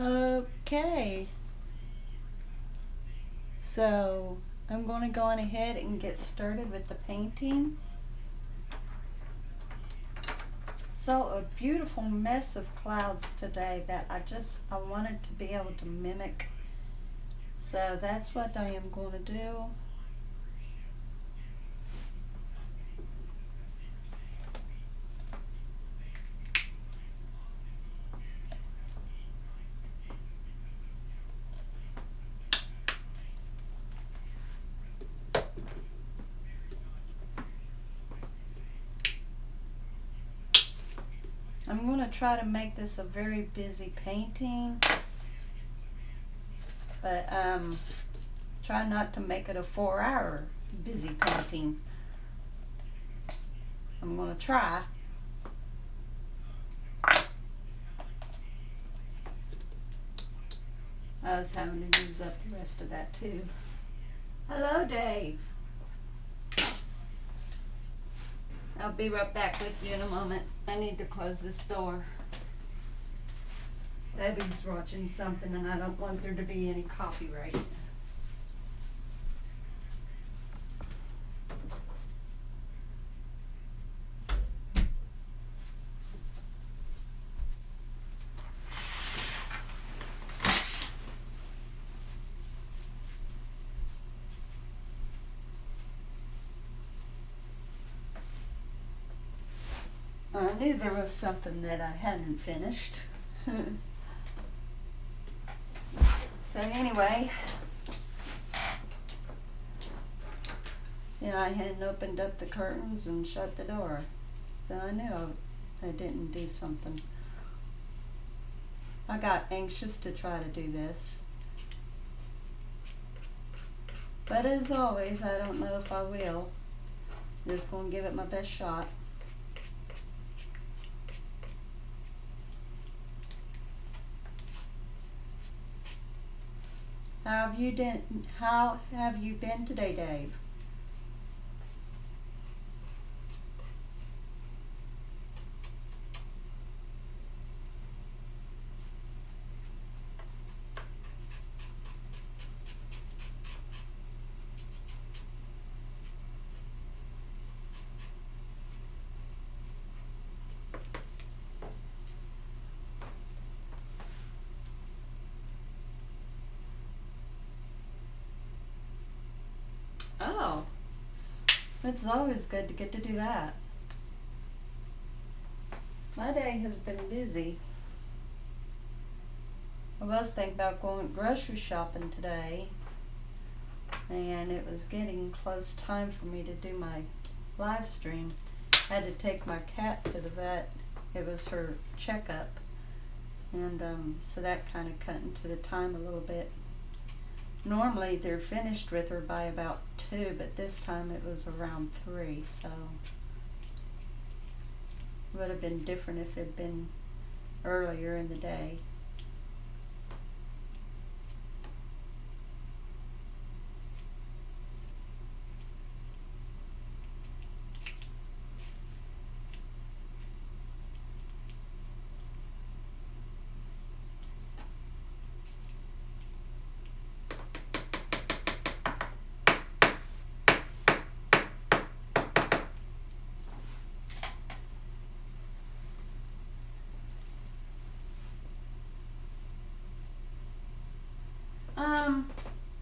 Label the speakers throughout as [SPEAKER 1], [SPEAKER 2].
[SPEAKER 1] Okay, so I'm going to go on ahead and get started with the painting. So a beautiful mess of clouds today that I wanted to be able to mimic. So that's what I am going to do. I'm going to try to make this a very busy painting, but try not to make it a 4-hour busy painting. I'm going to try. I was having to use up the rest of that too. Hello, Dave. I'll be right back with you in a moment. I need to close this door. Debbie's watching something and I don't want there to be any copyright. I knew there was something that I hadn't finished. So anyway, I hadn't opened up the curtains and shut the door. So I knew I didn't do something. I got anxious to try to do this. But as always, I don't know if I will. I'm just going to give it my best shot. How have you been today, Dave? Oh, it's always good to get to do that. My day has been busy. I was thinking about going grocery shopping today, and it was getting close time for me to do my live stream. I had to take my cat to the vet. It was her checkup, and so that kind of cut into the time a little bit. Normally they're finished with her by about 2, but this time it was around 3, so it would have been different if it had been earlier in the day.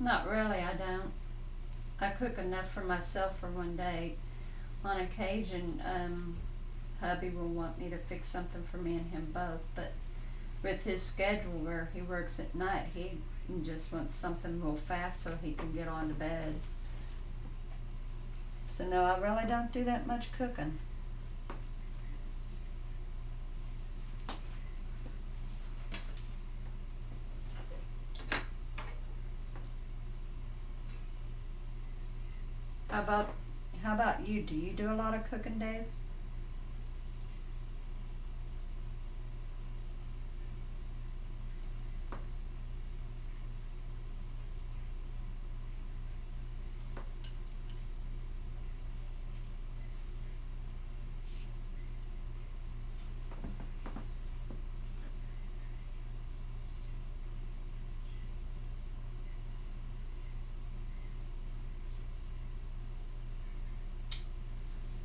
[SPEAKER 1] Not really, I don't. I cook enough for myself for one day. On occasion, hubby will want me to fix something for me and him both, but with his schedule where he works at night, he just wants something real fast so he can get on to bed. So no, I really don't do that much cooking. How about how about you? Do you do a lot of cooking, Dave?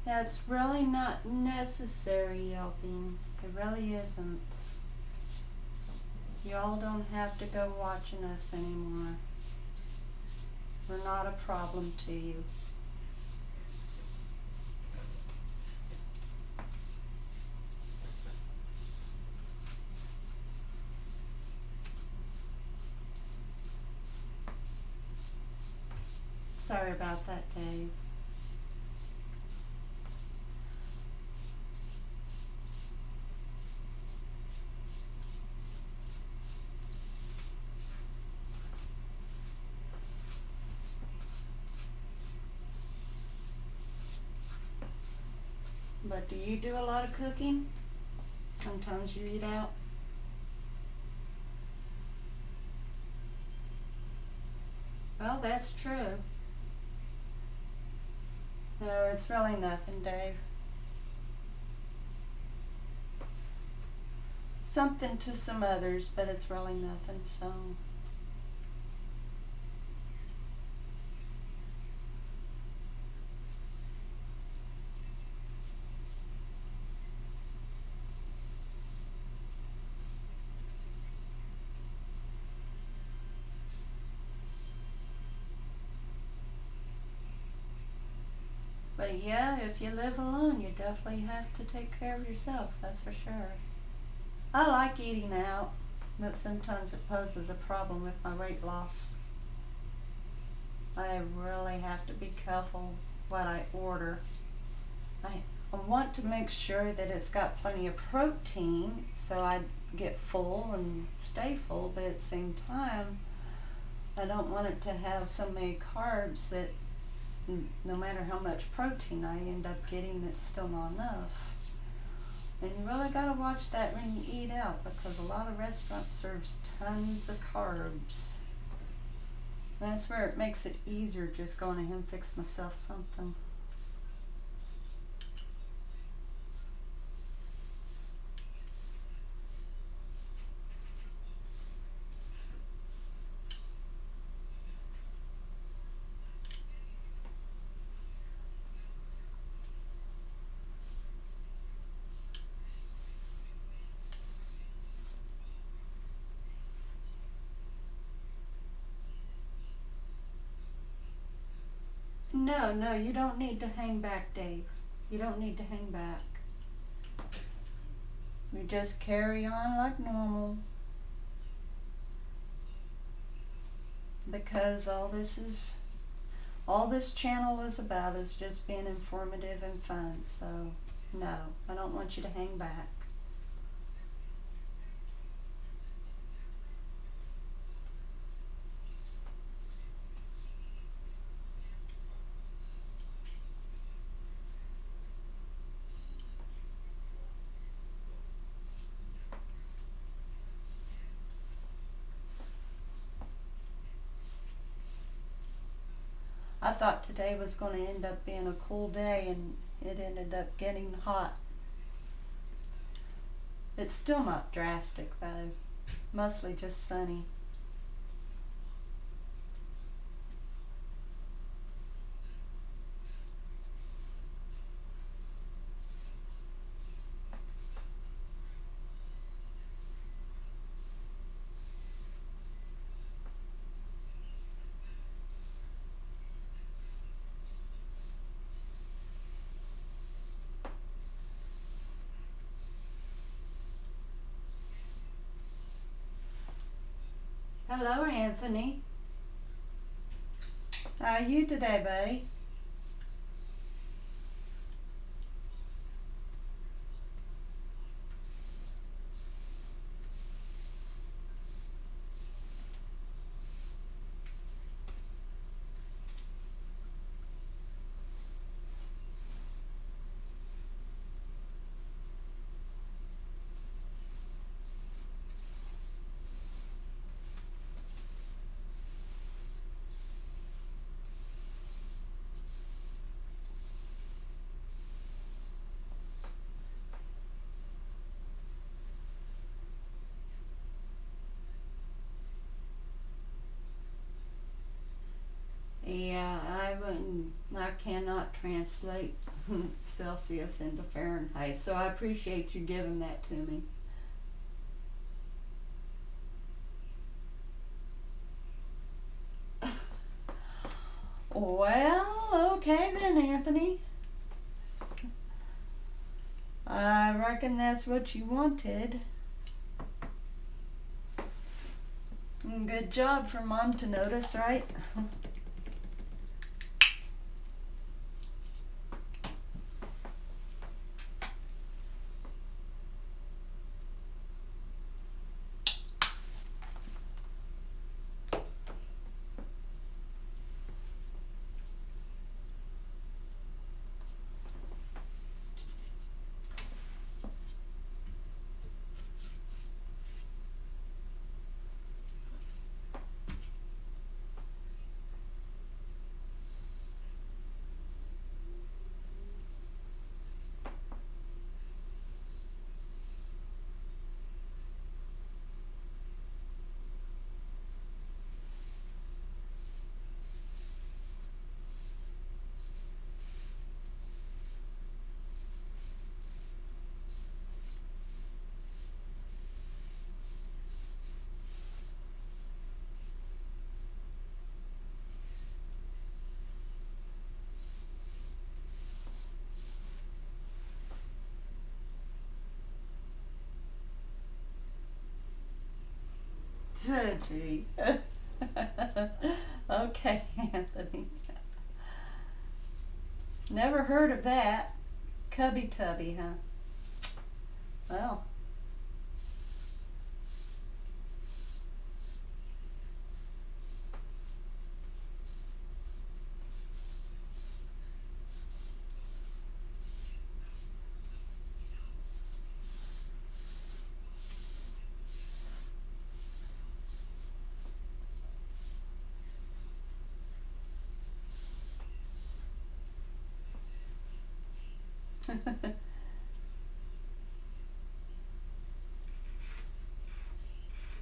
[SPEAKER 1] That's really not necessary, yelping. It really isn't. Y'all don't have to go watching us anymore. We're not a problem to you. Sorry about that, Dave. But do you do a lot of cooking? Sometimes you eat out? Well, that's true. No, it's really nothing, Dave. Something to some others, but it's really nothing, so. But yeah, if you live alone, you definitely have to take care of yourself, that's for sure. I like eating out, but sometimes it poses a problem with my weight loss. I really have to be careful what I order. I want to make sure that it's got plenty of protein so I get full and stay full, but at the same time, I don't want it to have so many carbs that no matter how much protein I end up getting, it's still not enough. And you really gotta watch that when you eat out, because a lot of restaurants serves tons of carbs. And that's where it makes it easier just going ahead and fix myself something. No, you don't need to hang back, Dave. You don't need to hang back. You just carry on like normal. Because all this channel is about is just being informative and fun. So no, I don't want you to hang back. I thought today was going to end up being a cool day, and it ended up getting hot. It's still not drastic though, mostly just sunny. Hello, Anthony. How are you today, buddy? Yeah, I cannot translate Celsius into Fahrenheit. So I appreciate you giving that to me. Well, okay then, Anthony. I reckon that's what you wanted. Good job for Mom to notice, right? Gee. Okay, Anthony. Never heard of that. Cubby Tubby, huh? Well.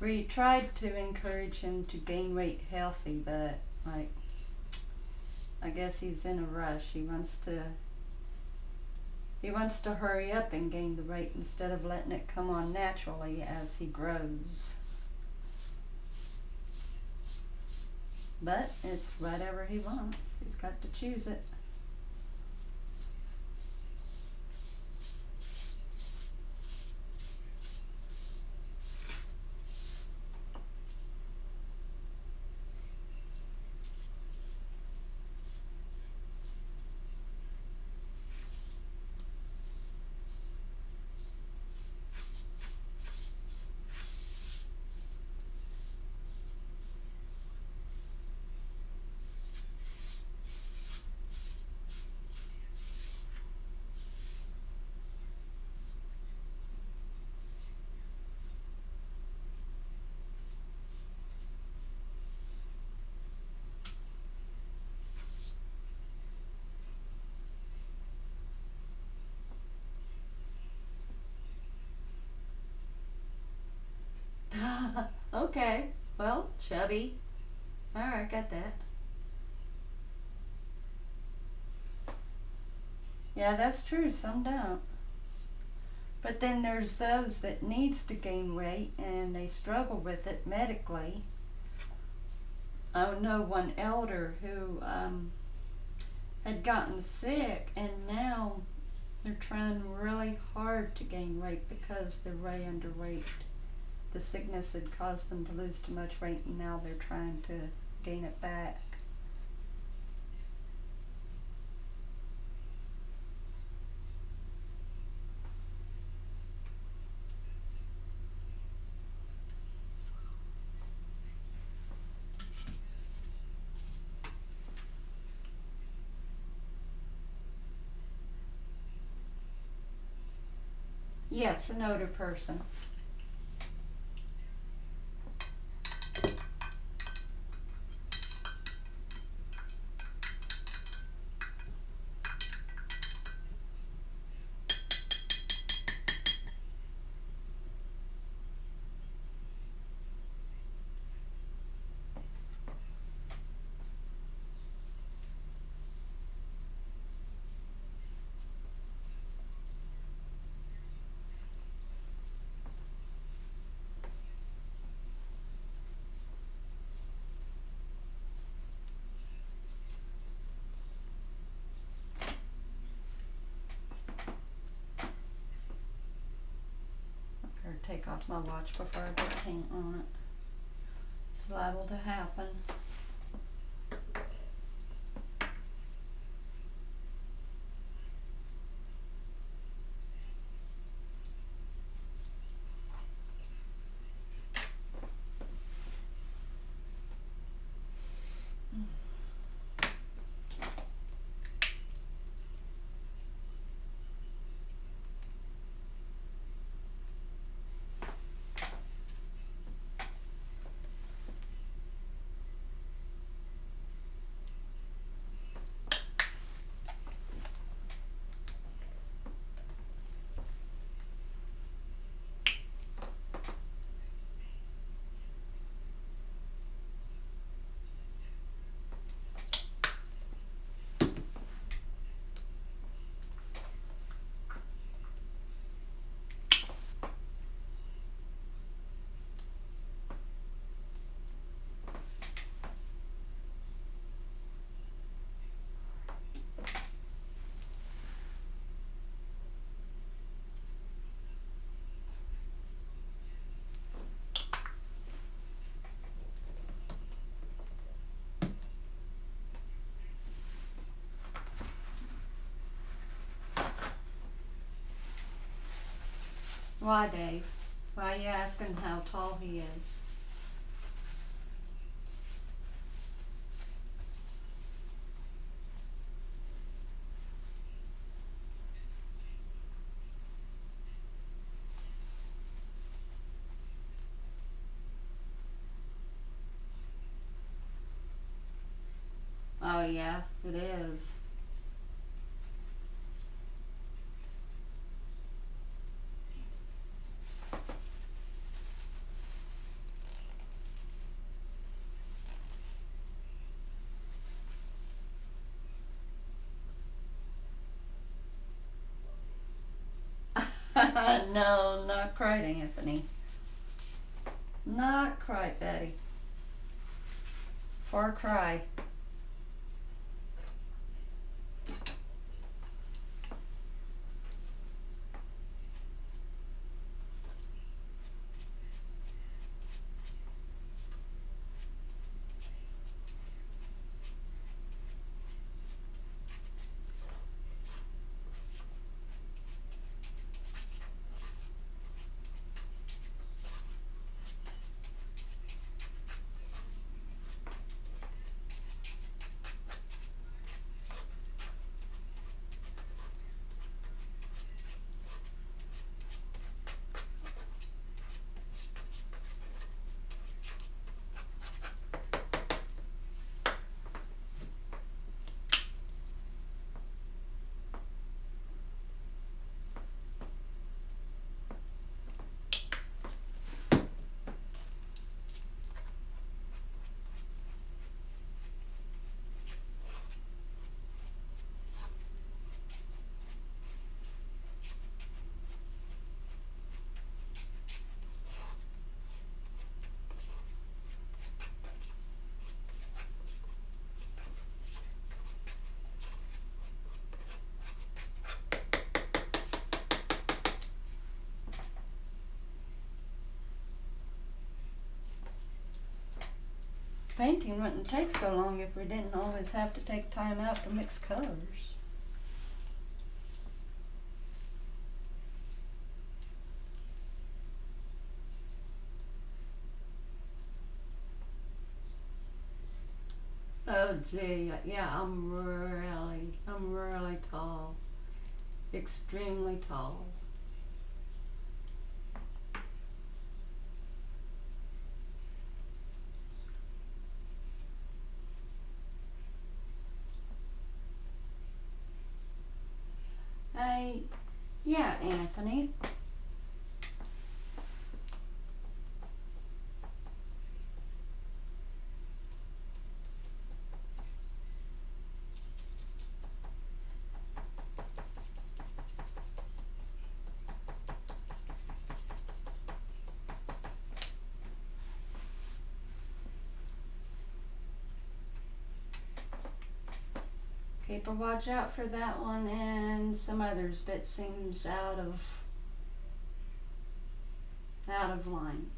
[SPEAKER 1] We tried to encourage him to gain weight healthy, but like I guess he's in a rush. He wants to hurry up and gain the weight instead of letting it come on naturally as he grows. But it's whatever he wants. He's got to choose it. Okay, well, chubby. Alright, got that. Yeah, that's true, some don't. But then there's those that needs to gain weight and they struggle with it medically. I know one elder who had gotten sick and now they're trying really hard to gain weight because they're way underweight. The sickness had caused them to lose too much weight and now they're trying to gain it back. Yes, an older person. take off my watch before I put paint on it. It's liable to happen. Why, Dave? Why are you asking how tall he is? Oh yeah, it is. No, not quite, Anthony. Not quite, Betty. Far cry. Painting wouldn't take so long if we didn't always have to take time out to mix colors. Oh gee, yeah, I'm really tall. Extremely tall. Hey, yeah, Anthony. Keep a watch out for that one and some others that seems out of out of line.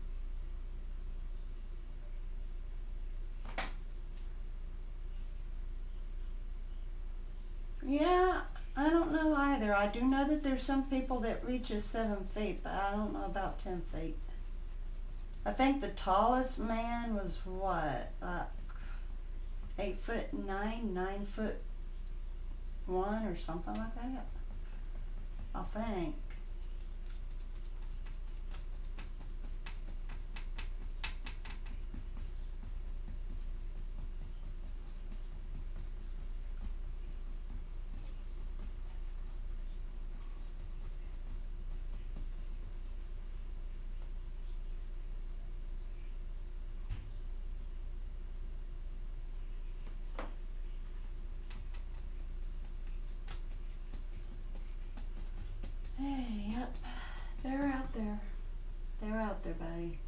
[SPEAKER 1] Yeah, I don't know either. I do know that there's some people that reaches 7 feet, but I don't know about 10 feet. I think the tallest man was what, 8'9", 9'1" or something like that. I think. Hey, yep, they're out there. They're out there, buddy.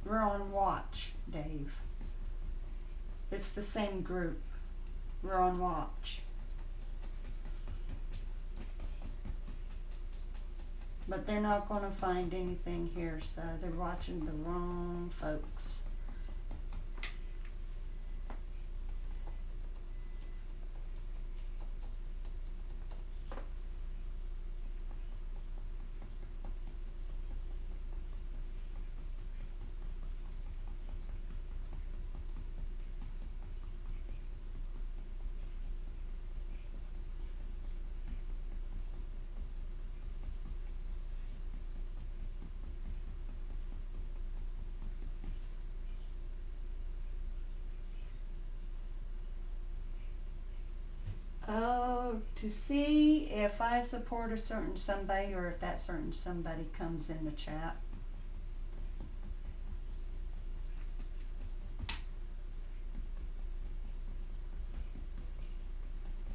[SPEAKER 1] We're on watch, Dave. It's the same group. We're on watch. But they're not going to find anything here, so they're watching the wrong folks. Oh, to see if I support a certain somebody or if that certain somebody comes in the chat.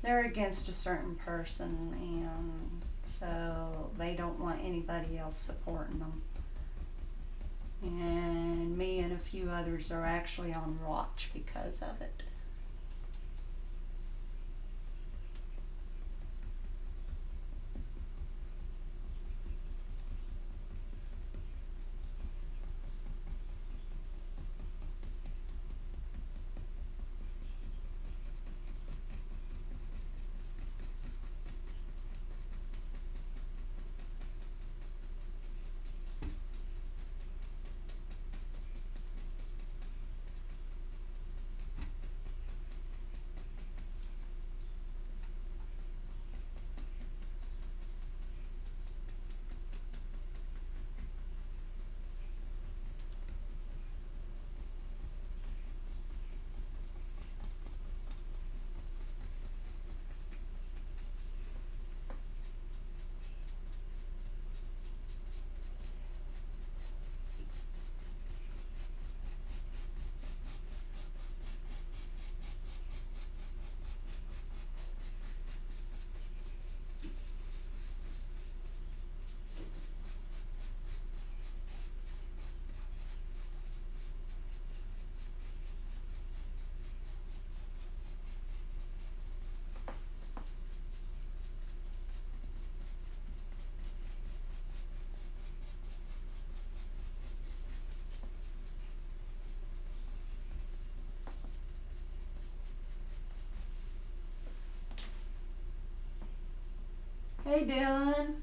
[SPEAKER 1] They're against a certain person, and so they don't want anybody else supporting them. And me and a few others are actually on watch because of it. Hey, Dylan.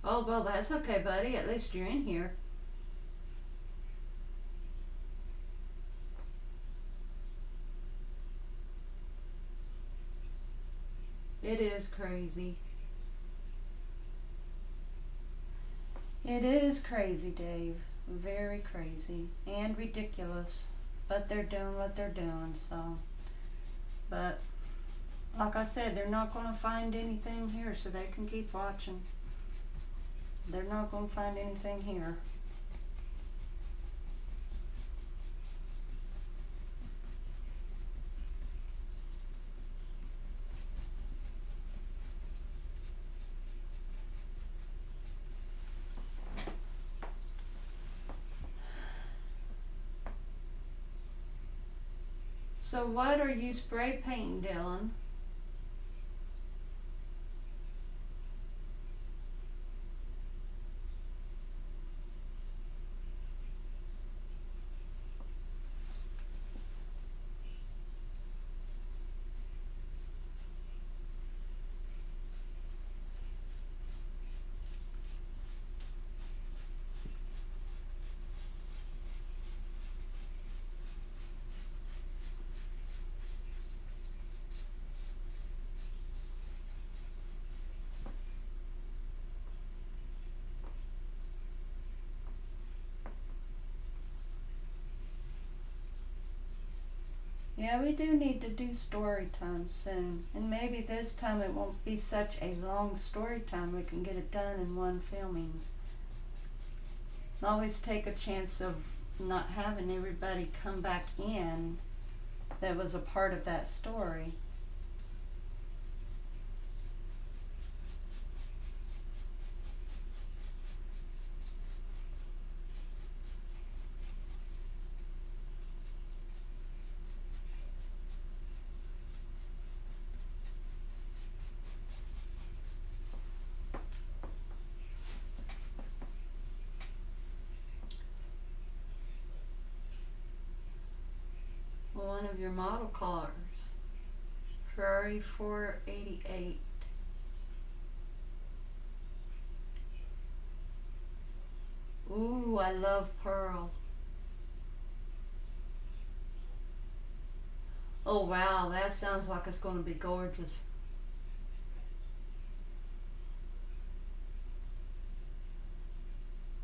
[SPEAKER 1] Oh, well, that's okay, buddy. At least you're in here. It is crazy. It is crazy, Dave. Very crazy and ridiculous. But they're doing what they're doing, so. But, like I said, they're not going to find anything here, so they can keep watching. They're not going to find anything here. So what are you spray painting, Dylan? Yeah, we do need to do story time soon. And maybe this time it won't be such a long story time. We can get it done in one filming. Always take a chance of not having everybody come back in that was a part of that story. One of your model cars, Ferrari 488. Ooh, I love pearl. Oh wow, that sounds like it's going to be gorgeous.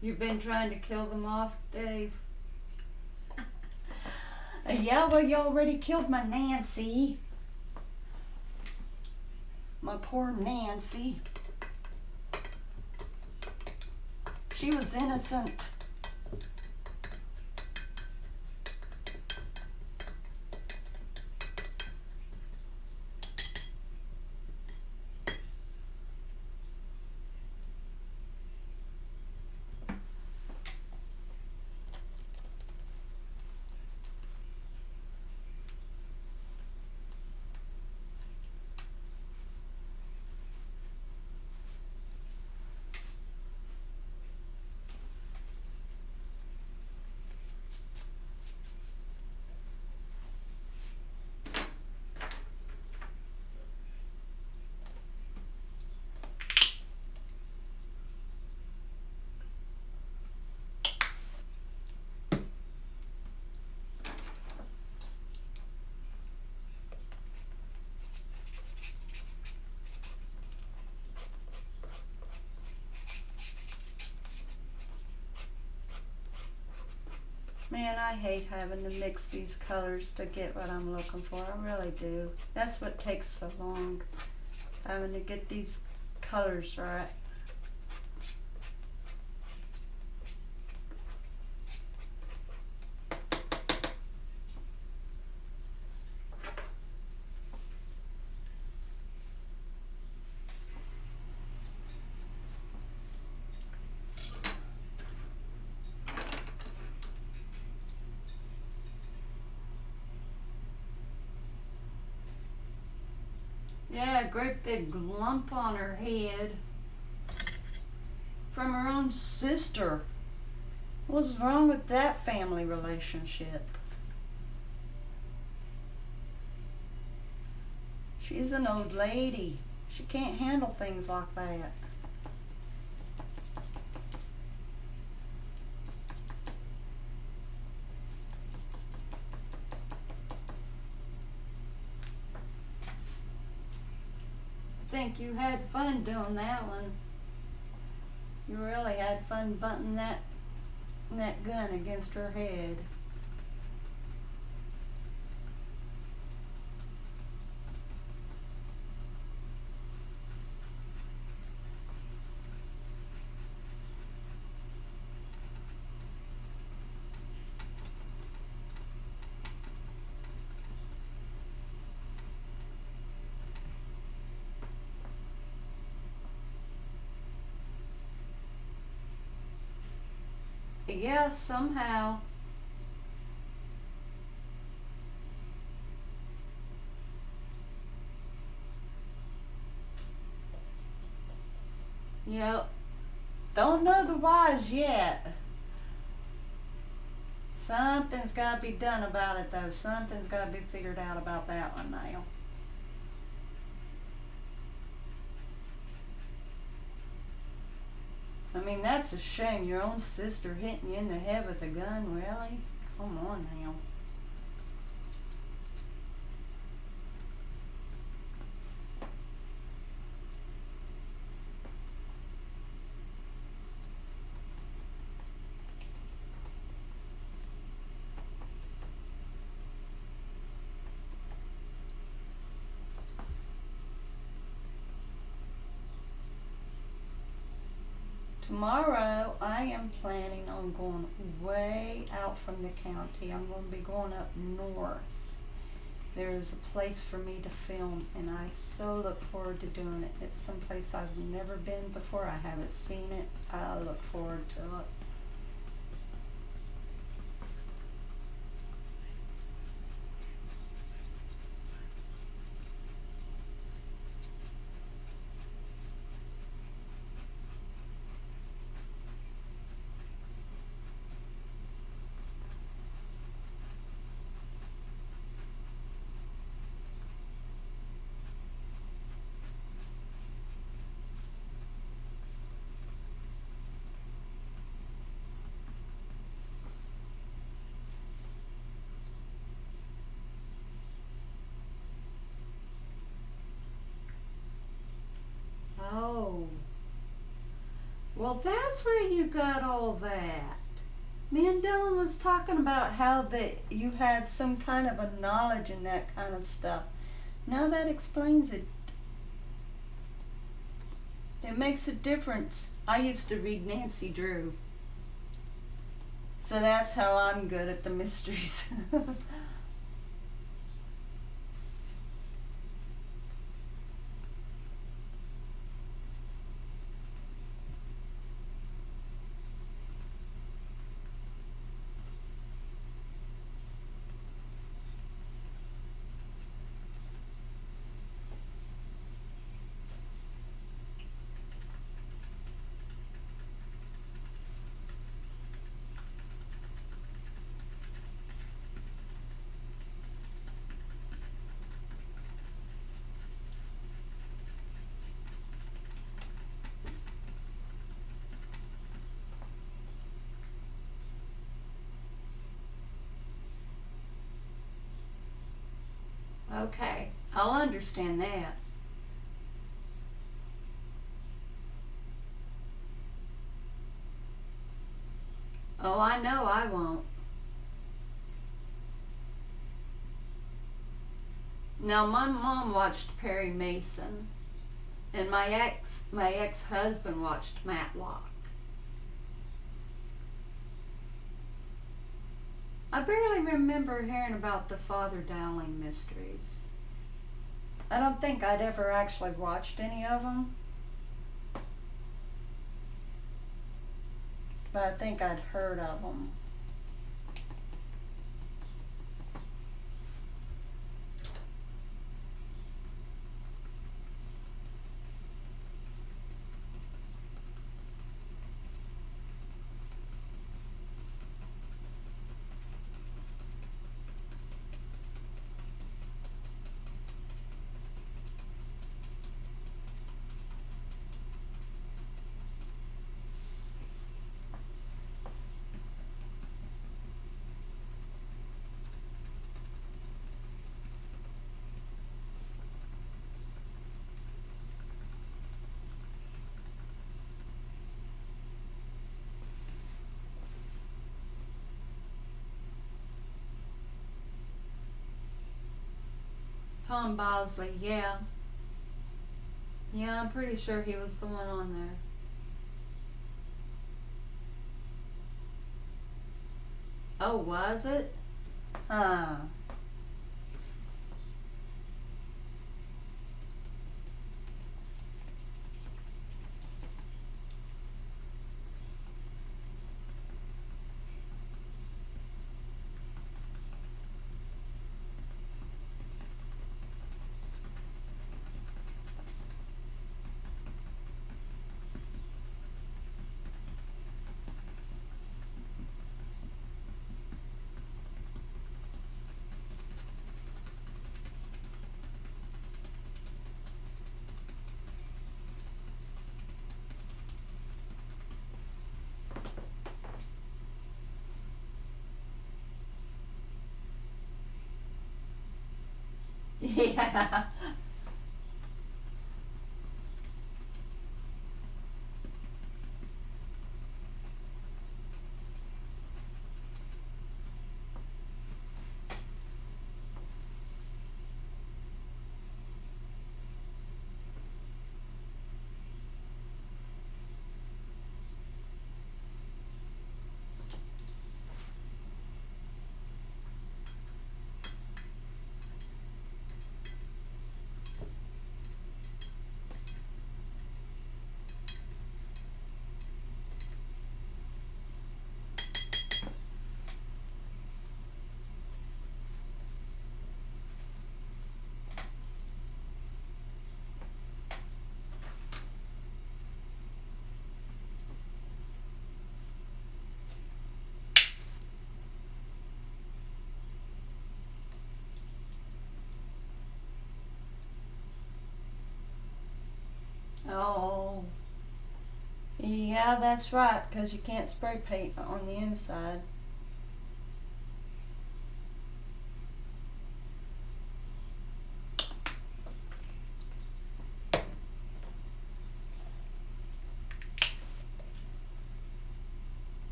[SPEAKER 1] You've been trying to kill them off, Dave? Yeah, well, you already killed my Nancy. My poor Nancy. She was innocent. Man, I hate having to mix these colors to get what I'm looking for. I really do. That's what takes so long, having to get these colors right. Yeah, a great big lump on her head from her own sister. What's wrong with that family relationship? She's an old lady. She can't handle things like that. I think you had fun doing that one. You really had fun butting that gun against her head. Yeah, somehow. Yep. Don't know the whys yet. Something's got to be done about it, though. Something's got to be figured out about that one now. I mean, that's a shame. Your own sister hitting you in the head with a gun, really? Come on now. Tomorrow, I am planning on going way out from the county. I'm going to be going up north. There is a place for me to film, and I so look forward to doing it. It's someplace I've never been before. I haven't seen it. I look forward to it. Oh. Well, that's where you got all that. Me and Dylan was talking about how that you had some kind of a knowledge in that kind of stuff. Now that explains it. It makes a difference. I used to read Nancy Drew. So that's how I'm good at the mysteries. Okay, I'll understand that. Oh, I know I won't. Now, my mom watched Perry Mason, and my ex-husband watched Matlock. I barely remember hearing about the Father Dowling mysteries. I don't think I'd ever actually watched any of them, but I think I'd heard of them. Tom Bosley, yeah. Yeah, I'm pretty sure he was the one on there. Oh, was it? Huh. Yeah. Oh. Yeah, that's right, 'cause you can't spray paint on the inside.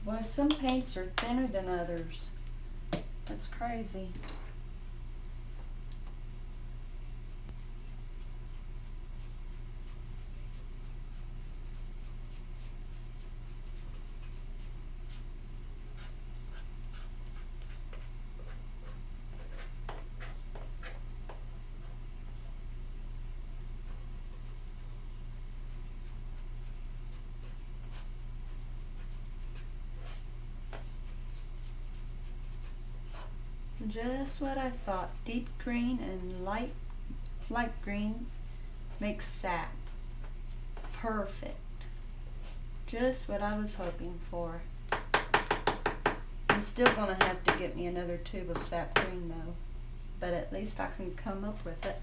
[SPEAKER 1] Well, some paints are thinner than others. That's crazy. Just what I thought. Deep green and light green makes sap. Perfect. Just what I was hoping for. I'm still gonna have to get me another tube of sap green though, but at least I can come up with it.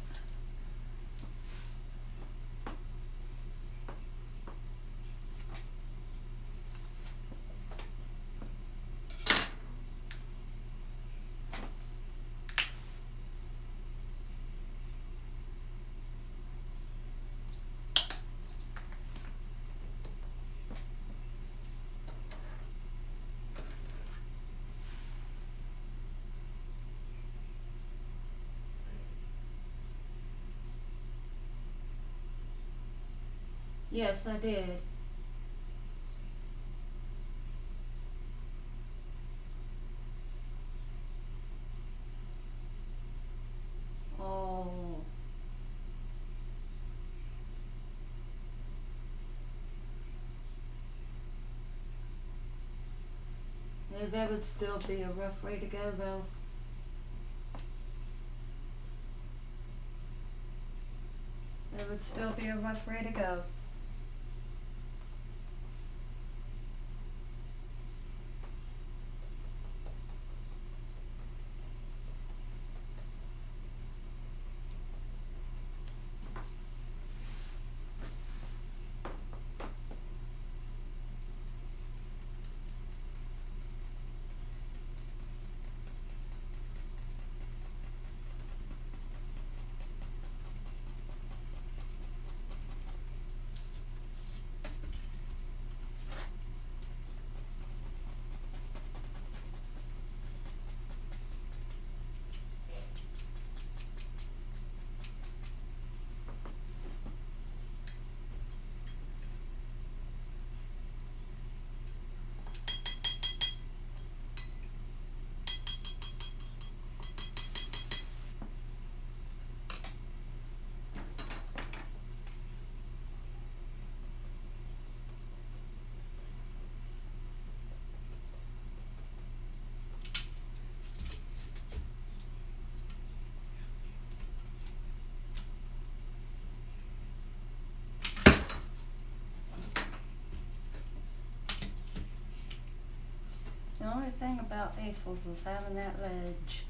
[SPEAKER 1] Yes, I did. Oh, yeah, that would still be a rough way to go though. That would still be a rough way to go. The only thing about Acel's is having that ledge.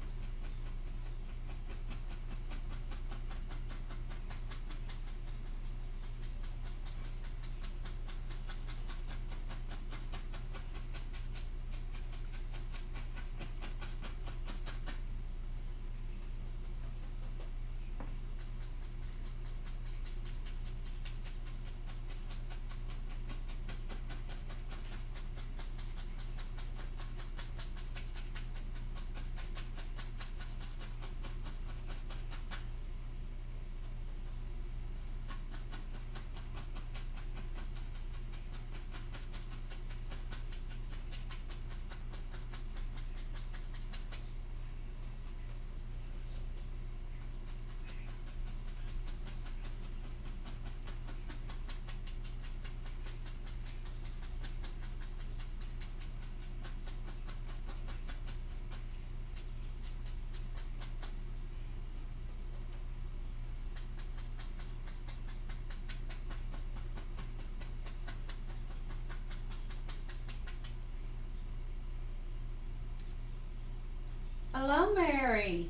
[SPEAKER 1] Hello, Mary.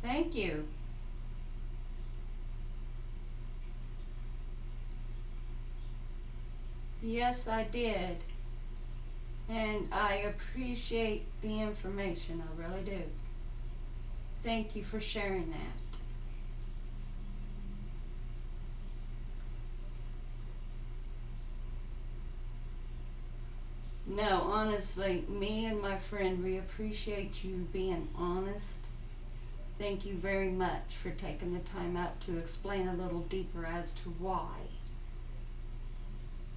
[SPEAKER 1] Thank you. Yes, I did. And I appreciate the information. I really do. Thank you for sharing that. No, honestly, me and my friend, we appreciate you being honest. Thank you very much for taking the time out to explain a little deeper as to why.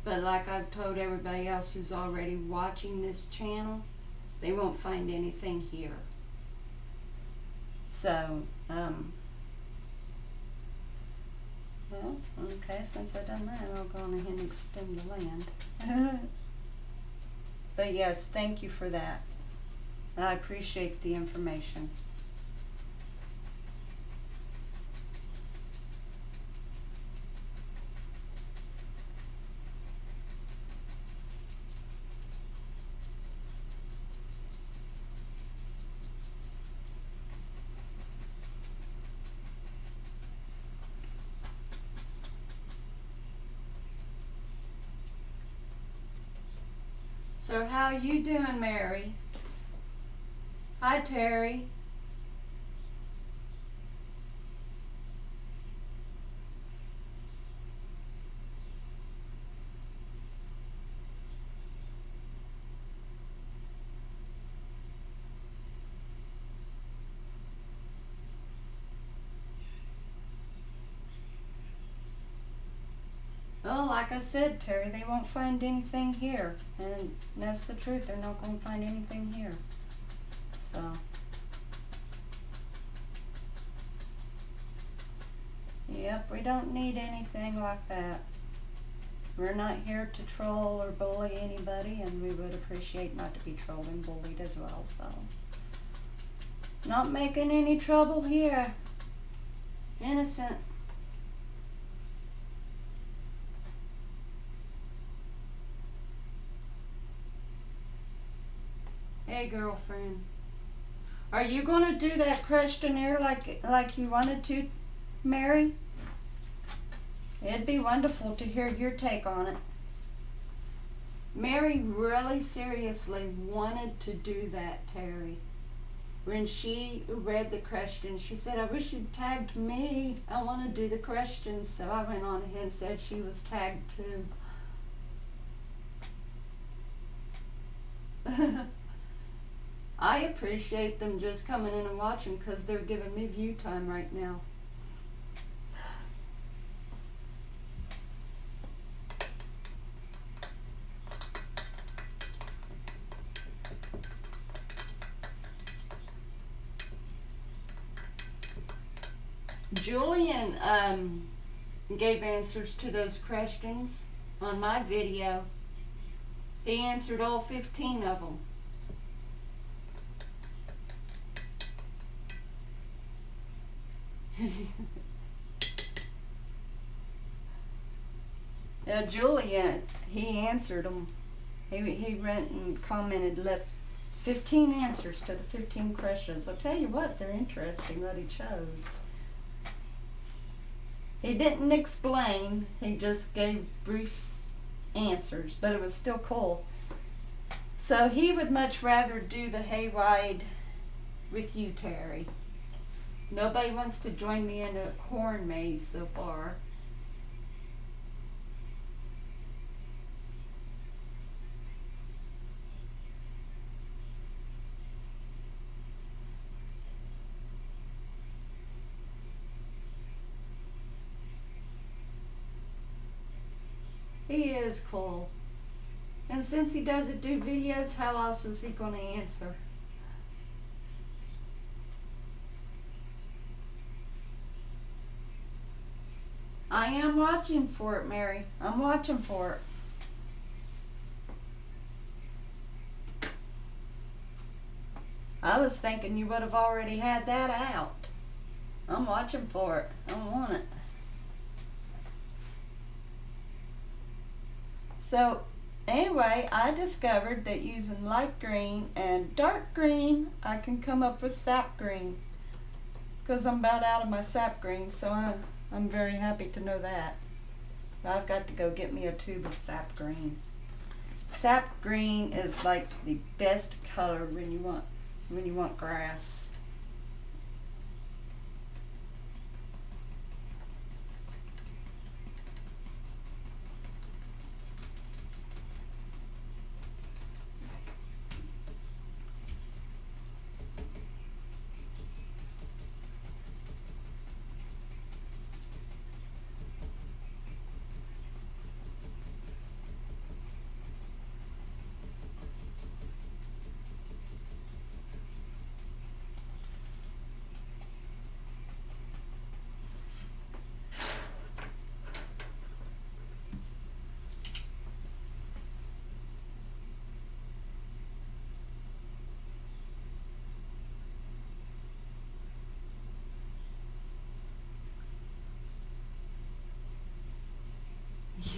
[SPEAKER 1] But like I've told everybody else who's already watching this channel, they won't find anything here. So, well, okay, since I've done that, I'll go on ahead and extend the land. But yes, thank you for that. I appreciate the information. So how you doing, Mary? Hi, Terry. Well, like I said, Terry, they won't find anything here. And that's the truth. They're not going to find anything here. So. Yep, we don't need anything like that. We're not here to troll or bully anybody, and we would appreciate not to be trolled and bullied as well, so. Not making any trouble here. Innocent. Hey, girlfriend. Are you going to do that questionnaire like you wanted to, Mary? It'd be wonderful to hear your take on it. Mary really seriously wanted to do that, Terry. When she read the question, she said, I wish you'd tagged me. I want to do the questions. So I went on ahead and said she was tagged too. I appreciate them just coming in and watching because they're giving me view time right now. Julian gave answers to those questions on my video. He answered all 15 of them. Yeah, Julian, he answered them. He went and commented, left 15 answers to the 15 questions. I'll tell you what, they're interesting what he chose. He didn't explain, he just gave brief answers, but it was still cool. So he would much rather do the hayride with you, Terry. Nobody wants to join me in a corn maze so far. He is cool. And since he doesn't do videos, how else is he going to answer? I am watching for it, Mary. I'm watching for it. I was thinking you would have already had that out. I'm watching for it. I want it. So, Anyway, I discovered that using light green and dark green, I can come up with sap green. Because I'm about out of my sap green, so I'm very happy to know that. I've got to go get me a tube of sap green. Sap green is like the best color when you want grass.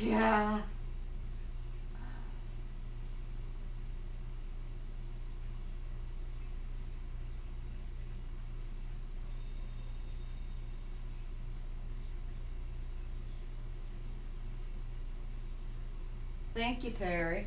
[SPEAKER 1] Yeah. Thank you, Terry.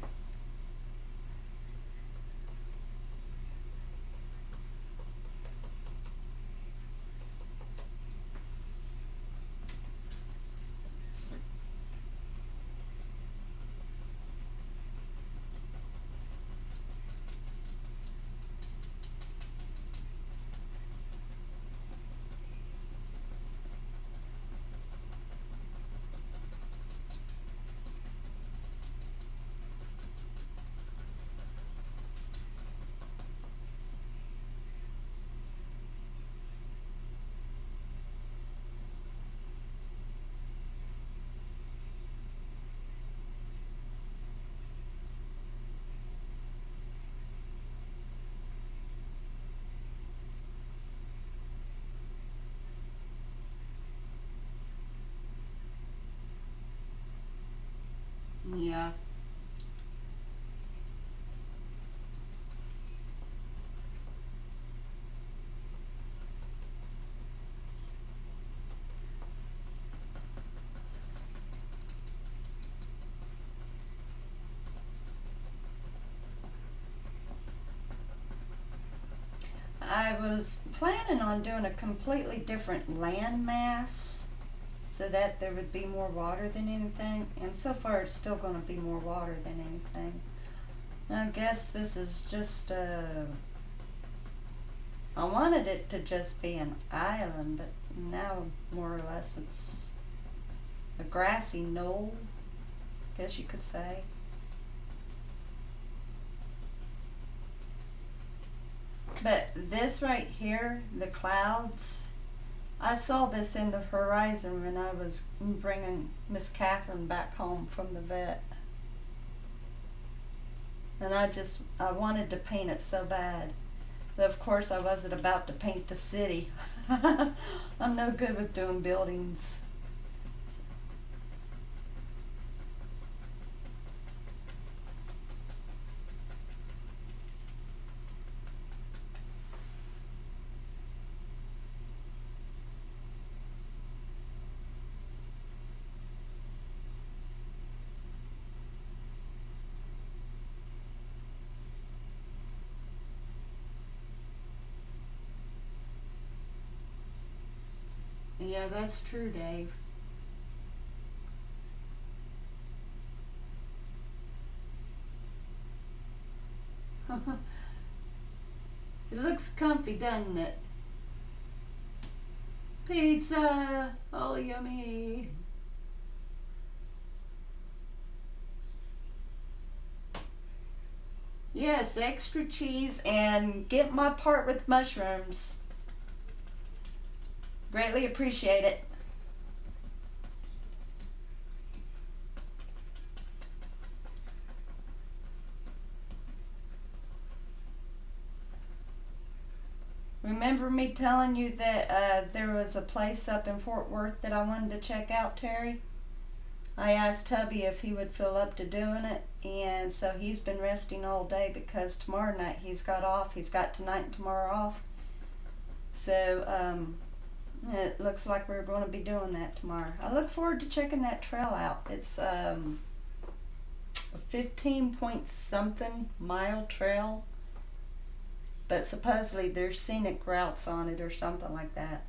[SPEAKER 1] Yeah. I was planning on doing a completely different land mass so that there would be more water than anything, and so far it's still going to be more water than anything. I guess this is just I wanted it to just be an island, but now more or less it's a grassy knoll, I guess you could say. But this right here, the clouds, I saw this in the horizon when I was bringing Miss Catherine back home from the vet. And I wanted to paint it so bad. But of course, I wasn't about to paint the city. I'm no good with doing buildings. Yeah, that's true, Dave. It looks comfy, doesn't it? Pizza! Oh, yummy! Yes, extra cheese and get my part with mushrooms. Greatly appreciate it. Remember me telling you that there was a place up in Fort Worth that I wanted to check out, Terry? I asked hubby if he would feel up to doing it, and so he's been resting all day because tomorrow night he's got off. He's got tonight and tomorrow off. So it looks like we're going to be doing that tomorrow. I look forward to checking that trail out. It's a 15 point something mile trail, but supposedly there's scenic routes on it or something like that.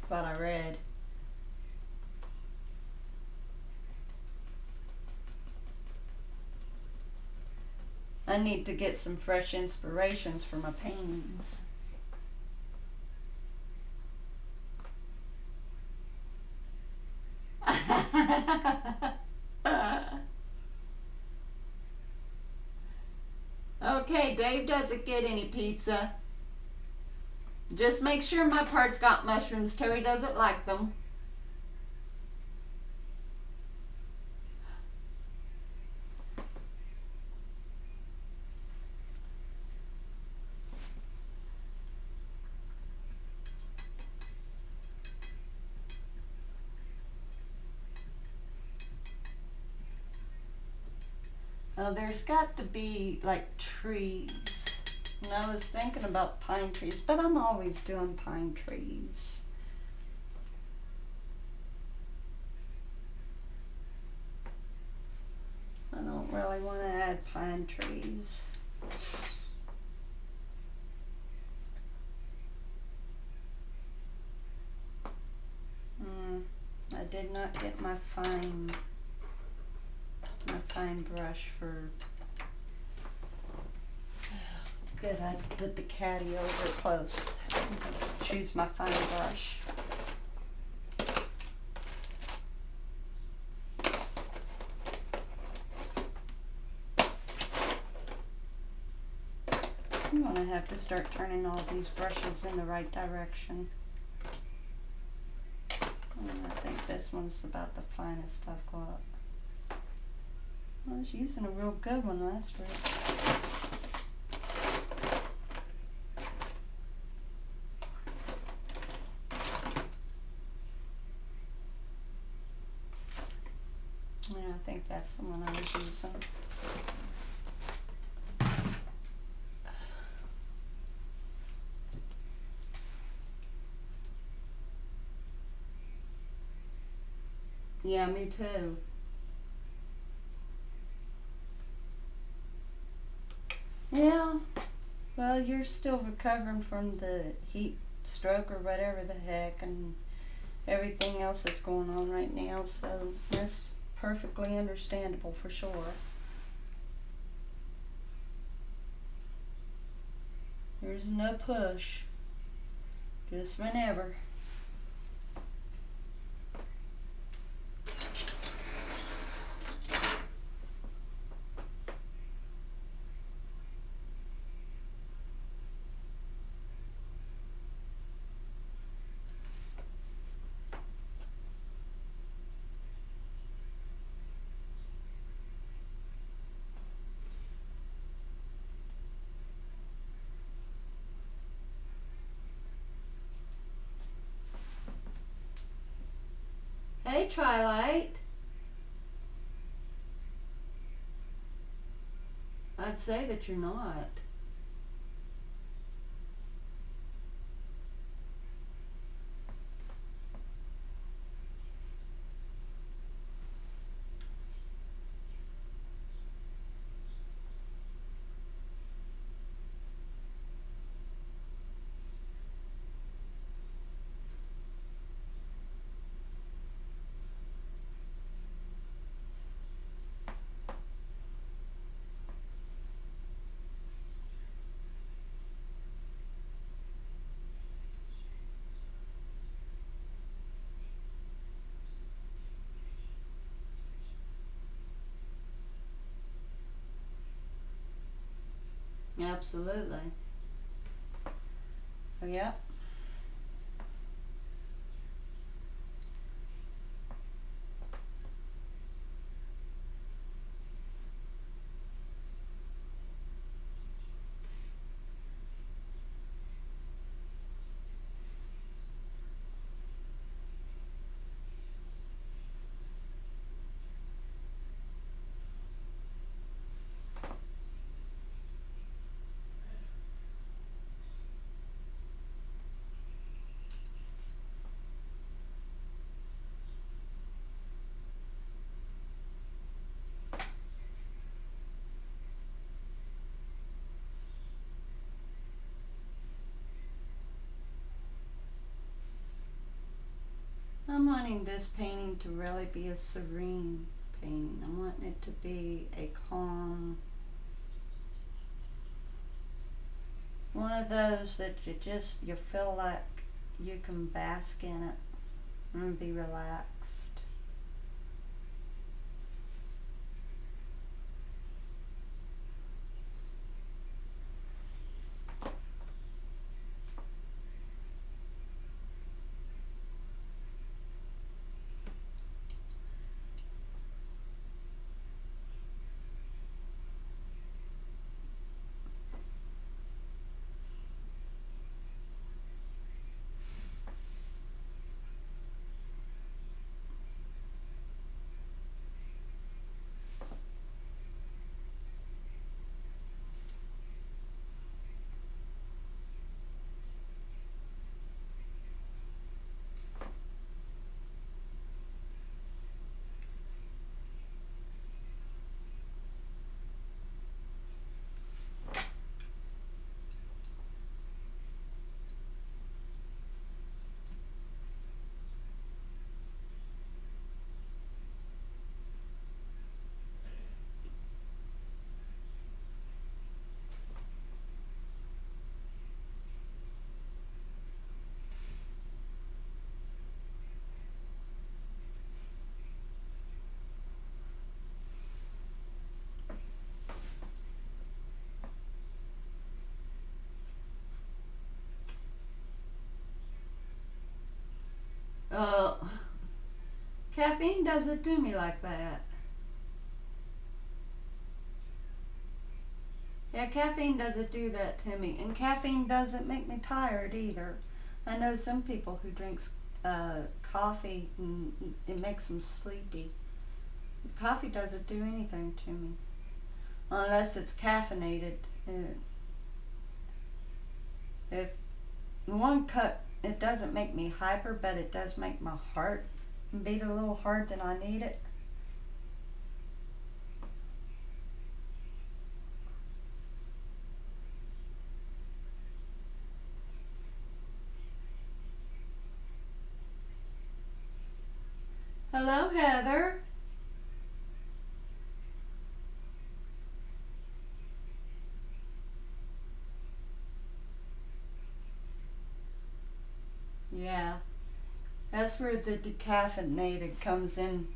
[SPEAKER 1] What I read. I need to get some fresh inspirations for my paintings. Okay, Dave doesn't get any pizza. Just make sure my part's got mushrooms. Terry doesn't like them. Oh, there's got to be like trees. And I was thinking about pine trees, but I'm always doing pine trees. I don't really want to add pine trees. I did not get my fine brush for. Good, I put the caddy over close. Choose my fine brush. I'm gonna have to start turning all these brushes in the right direction. And I think this one's about the finest I've got. I was using a real good one last week. Yeah, I think that's the one I was using. Yeah, me too. Yeah, well, you're still recovering from the heat stroke or whatever the heck and everything else that's going on right now, so that's perfectly understandable for sure. There's no push, just whenever. Hey, Twilight. I'd say that you're not. Absolutely. Oh, yep. wanting this painting to really be a serene painting. I'm wanting it to be a calm, one of those that you feel like you can bask in it and be relaxed. Uh, Caffeine doesn't do me like that. Yeah, caffeine doesn't do that to me, and caffeine doesn't make me tired either. I know some people who drinks coffee and it makes them sleepy. Coffee doesn't do anything to me unless it's caffeinated. If one cup, it doesn't make me hyper, but it does make my heart beat a little hard than I need it. Hello, Heather. Yeah, that's where the decaffeinated comes in.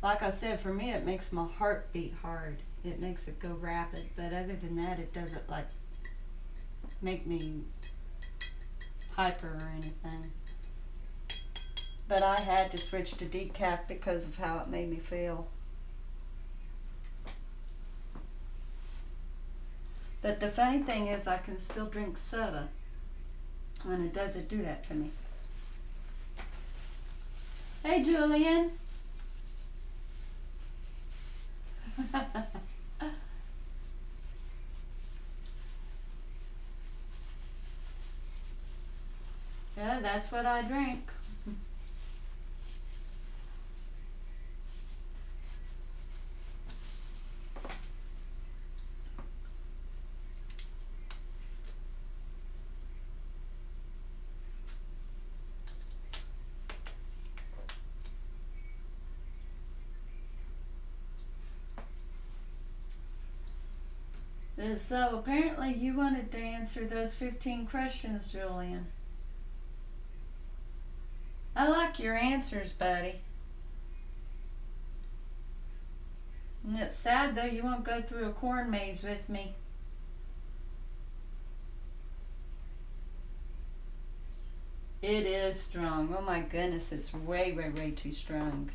[SPEAKER 1] Like I said, for me, it makes my heart beat hard. It makes it go rapid, but other than that, it doesn't like make me hyper or anything. But I had to switch to decaf because of how it made me feel. But the funny thing is, I can still drink soda, and it doesn't do that to me. Hey, Julian. Yeah, that's what I drink. So apparently you wanted to answer those 15 questions, Julian. I like your answers, buddy. And it's sad though you won't go through a corn maze with me. It is strong. Oh my goodness, it's way, way, way too strong.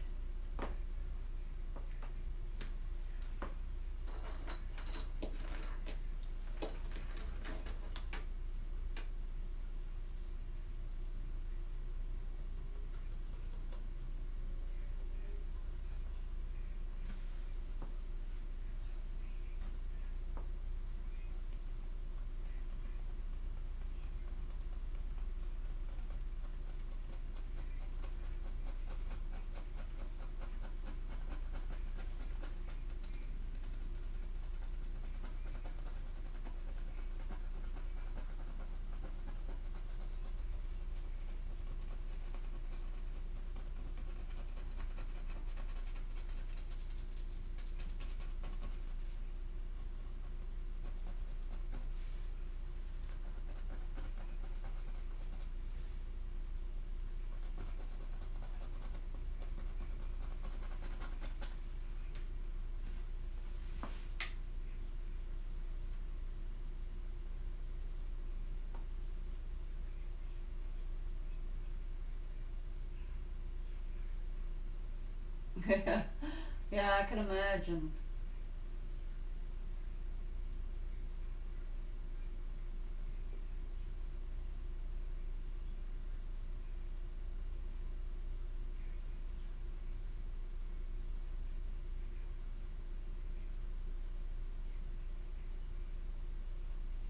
[SPEAKER 1] Yeah, I can imagine.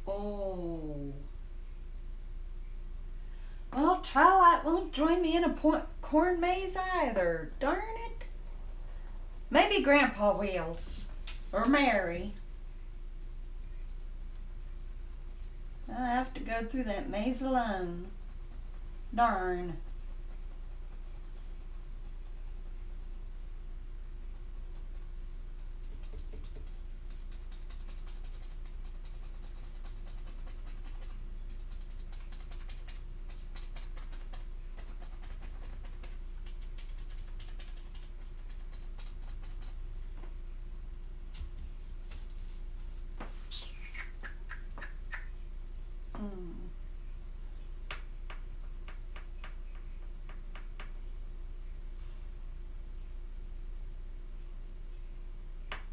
[SPEAKER 1] Oh. Well, Twilight won't join me in a corn maze either. Darn it. Maybe Grandpa will. Or Mary. I have to go through that maze alone. Darn.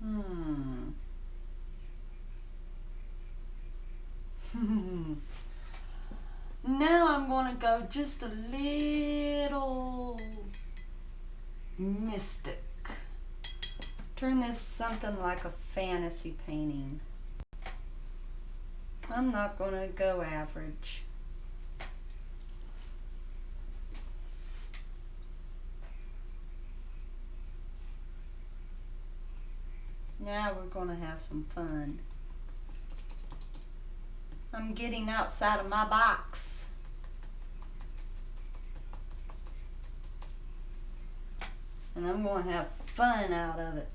[SPEAKER 1] Hmm. Hmm. Now I'm going to go just a little mystic. Turn this something like a fantasy painting. I'm not going to go average. Now we're going to have some fun. I'm getting outside of my box. And I'm going to have fun out of it.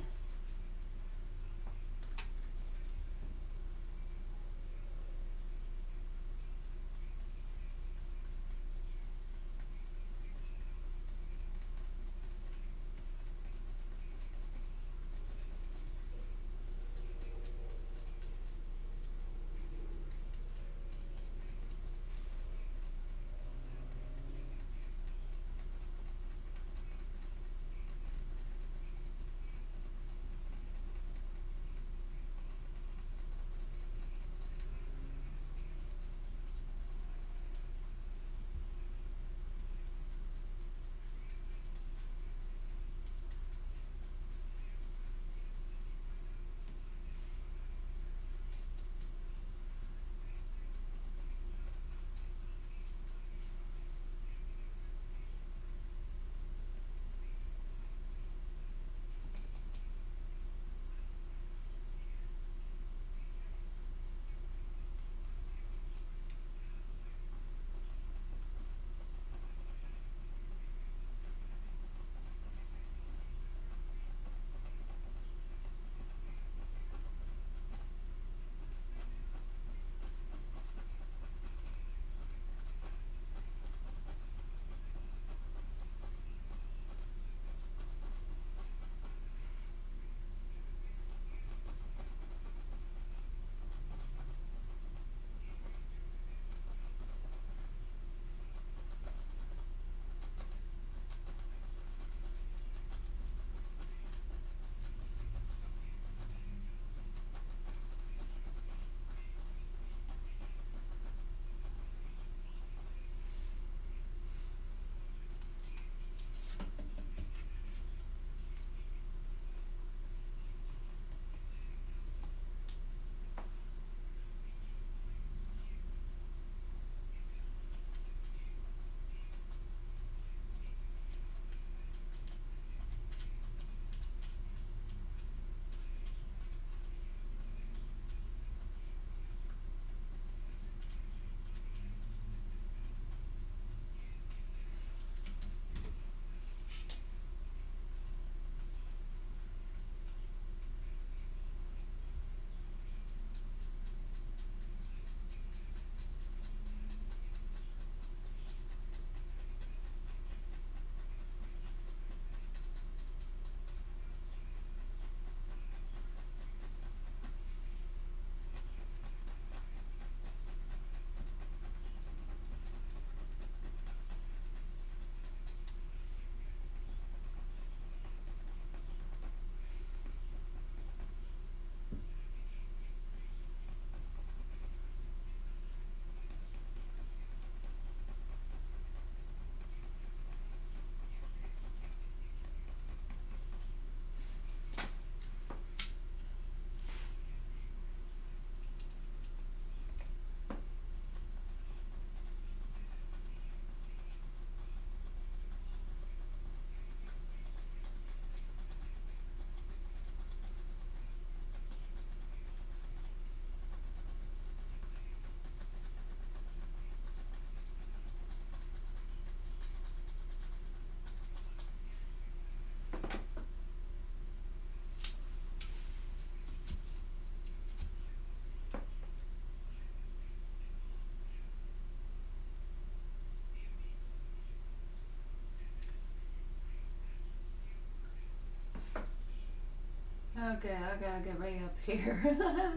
[SPEAKER 1] Okay, I gotta get right up here.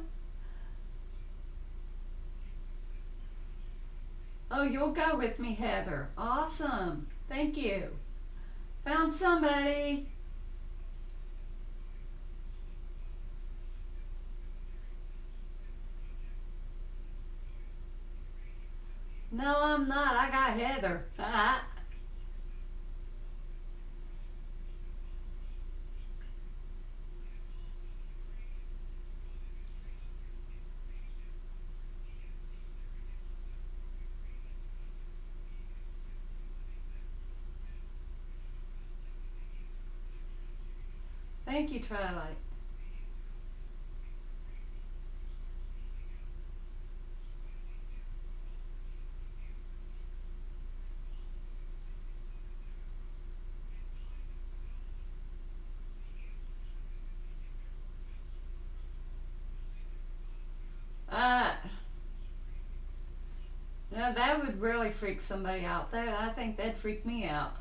[SPEAKER 1] Oh, you'll go with me, Heather. Awesome. Thank you. Found somebody. No, I'm not. I got Heather. Thank you, Twilight. Uh, now that would really freak somebody out. That I think that'd freak me out.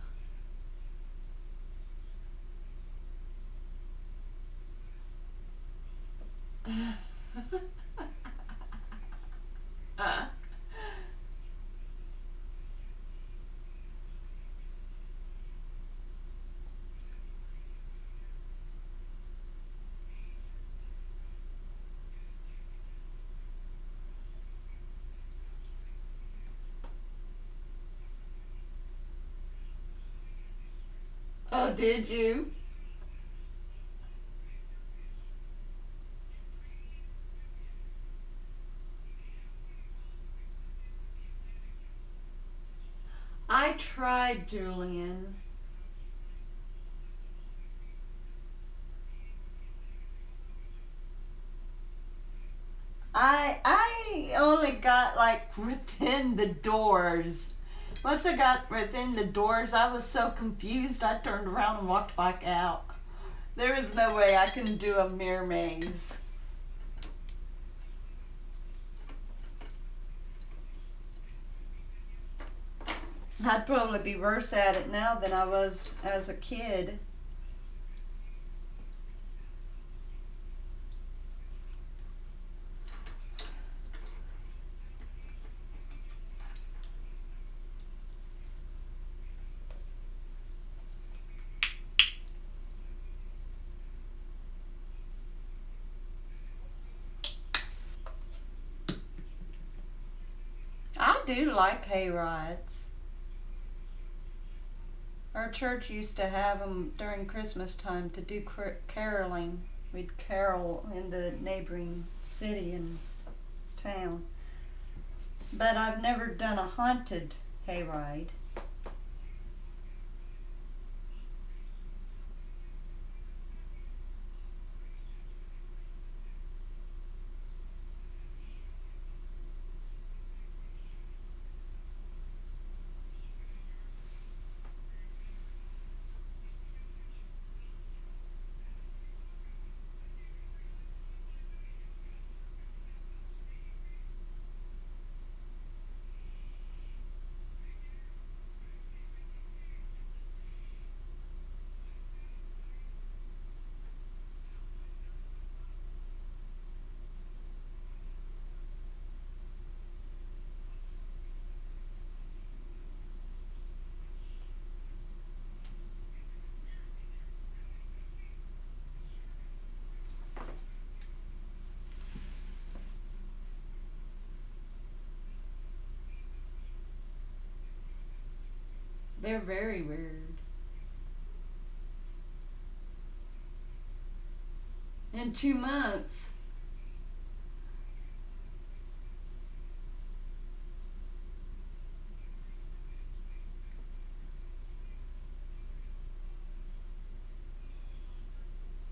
[SPEAKER 1] Oh, did you? I tried, Julian. I only got like within the doors. Once I got within the doors, I was so confused. I turned around and walked back out. There is no way I can do a mirror maze. I'd probably be worse at it now than I was as a kid. I do like hay rides. Our church used to have them during Christmas time to do caroling. We'd carol in the neighboring city and town. But I've never done a haunted hayride. They're very weird. In 2 months.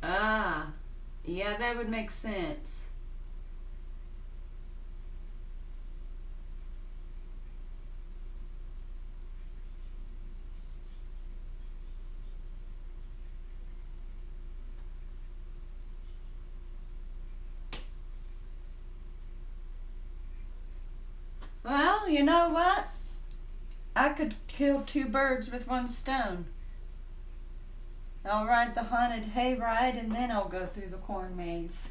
[SPEAKER 1] Ah, yeah, that would make sense. Well, you know what? I could kill two birds with one stone. I'll ride the haunted hayride and then I'll go through the corn maze.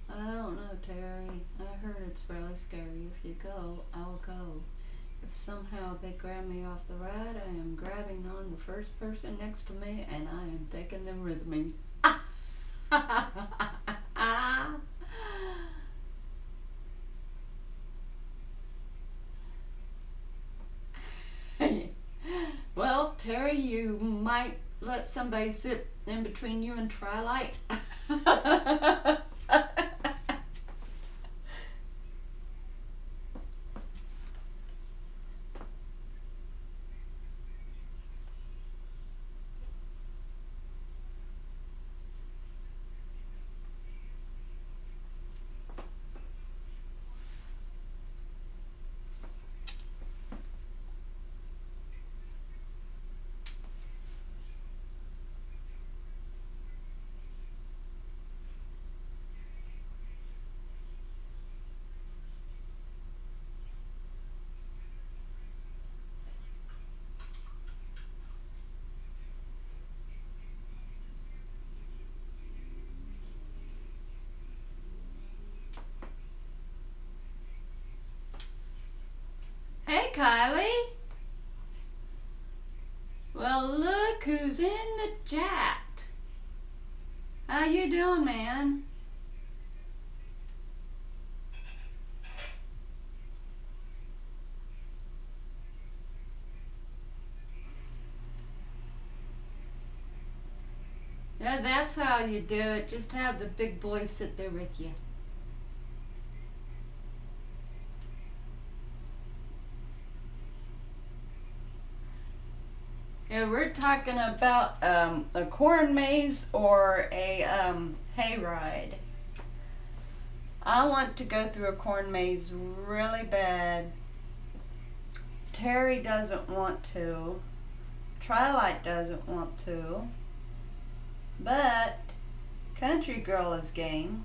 [SPEAKER 1] I don't know, Terry. I heard it's really scary. If you go, I'll go. If somehow they grab me off the ride, I am grabbing on the first person next to me and I am taking them with me. Well, Terry, you might let somebody sit in between you and Twilight. Hey, Kylie. Well, look who's in the chat. How you doing, man? Yeah, that's how you do it. Just have the big boy sit there with you. Yeah, we're talking about a corn maze or a hayride. I want to go through a corn maze really bad. Terry doesn't want to. Twilight doesn't want to. But Country Girl is game.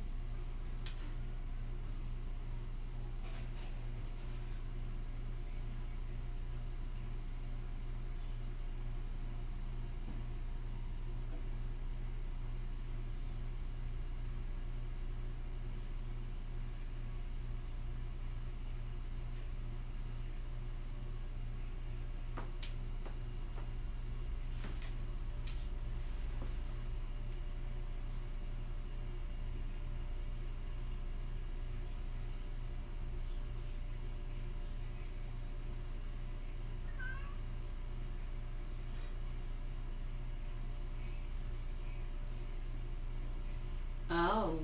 [SPEAKER 1] Oh.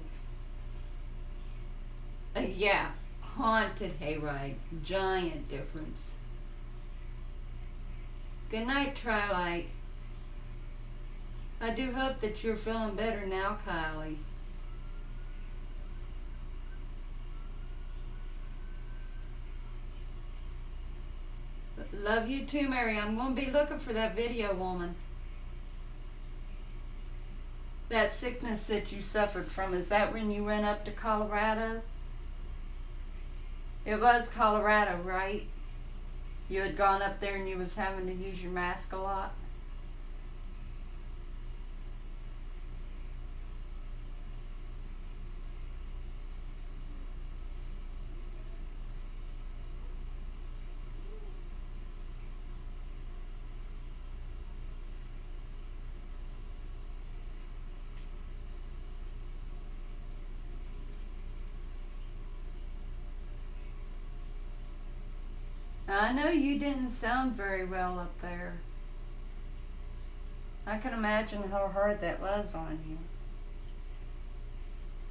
[SPEAKER 1] Yeah, haunted hayride. Giant difference. Good night, Twilight. I do hope that you're feeling better now, Kylie. Love you too, Mary. I'm going to be looking for that video, woman. That sickness that you suffered from, is that when you went up to Colorado? It was Colorado, right? You had gone up there and you was having to use your mask a lot? I know you didn't sound very well up there. I can imagine how hard that was on you.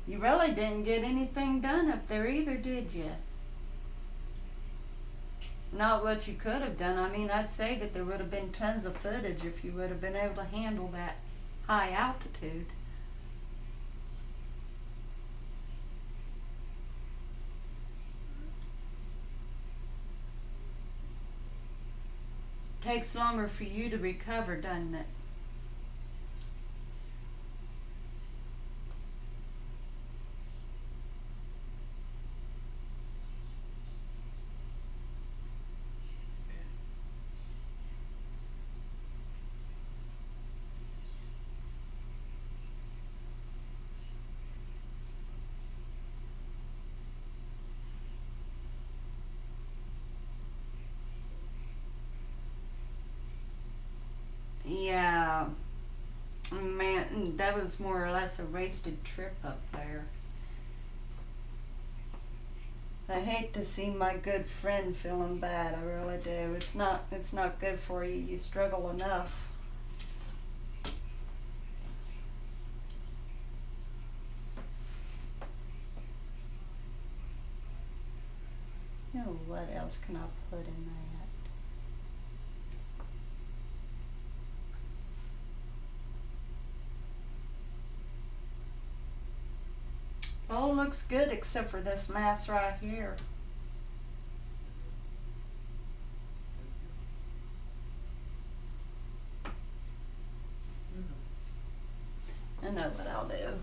[SPEAKER 1] You really didn't get anything done up there either, did you? Not what you could have done. I mean, I'd say that there would have been tons of footage if you would have been able to handle that high altitude. Takes longer for you to recover, doesn't it? Yeah, man, that was more or less a wasted trip up there. I hate to see my good friend feeling bad. I really do. It's not good for you. You struggle enough. You know, what else can I put in that? Oh, looks good except for this mass right here. I know what I'll do.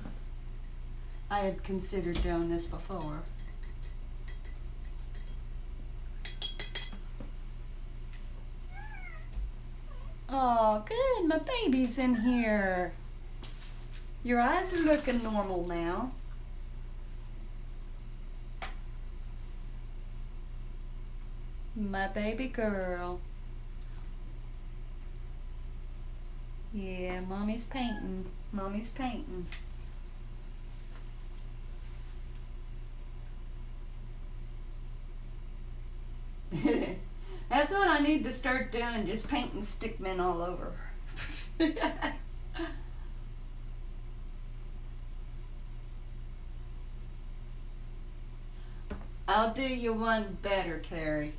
[SPEAKER 1] I had considered doing this before. Oh, good. My baby's in here. Your eyes are looking normal now. My baby girl. Yeah, mommy's painting. Mommy's painting. That's what I need to start doing, just painting stickmen all over. I'll do you one better, Terry.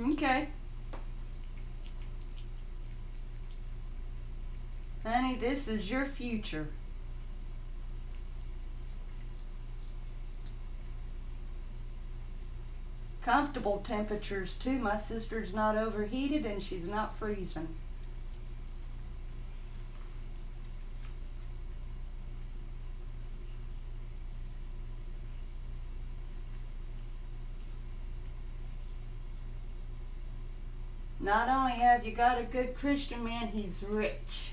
[SPEAKER 1] Okay. Honey, this is your future. Comfortable temperatures too. My sister's not overheated and she's not freezing. Not only have you got a good Christian man, he's rich.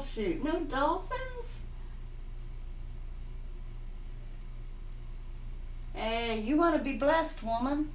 [SPEAKER 1] shoot. No dolphins? Hey, you want to be blessed, woman.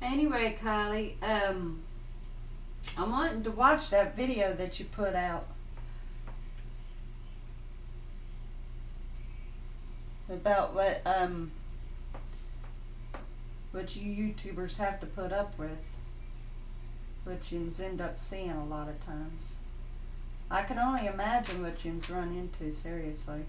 [SPEAKER 1] Anyway, Kylie, I'm wanting to watch that video that you put out about what you YouTubers have to put up with, what you end up seeing a lot of times. I can only imagine what you run into, seriously.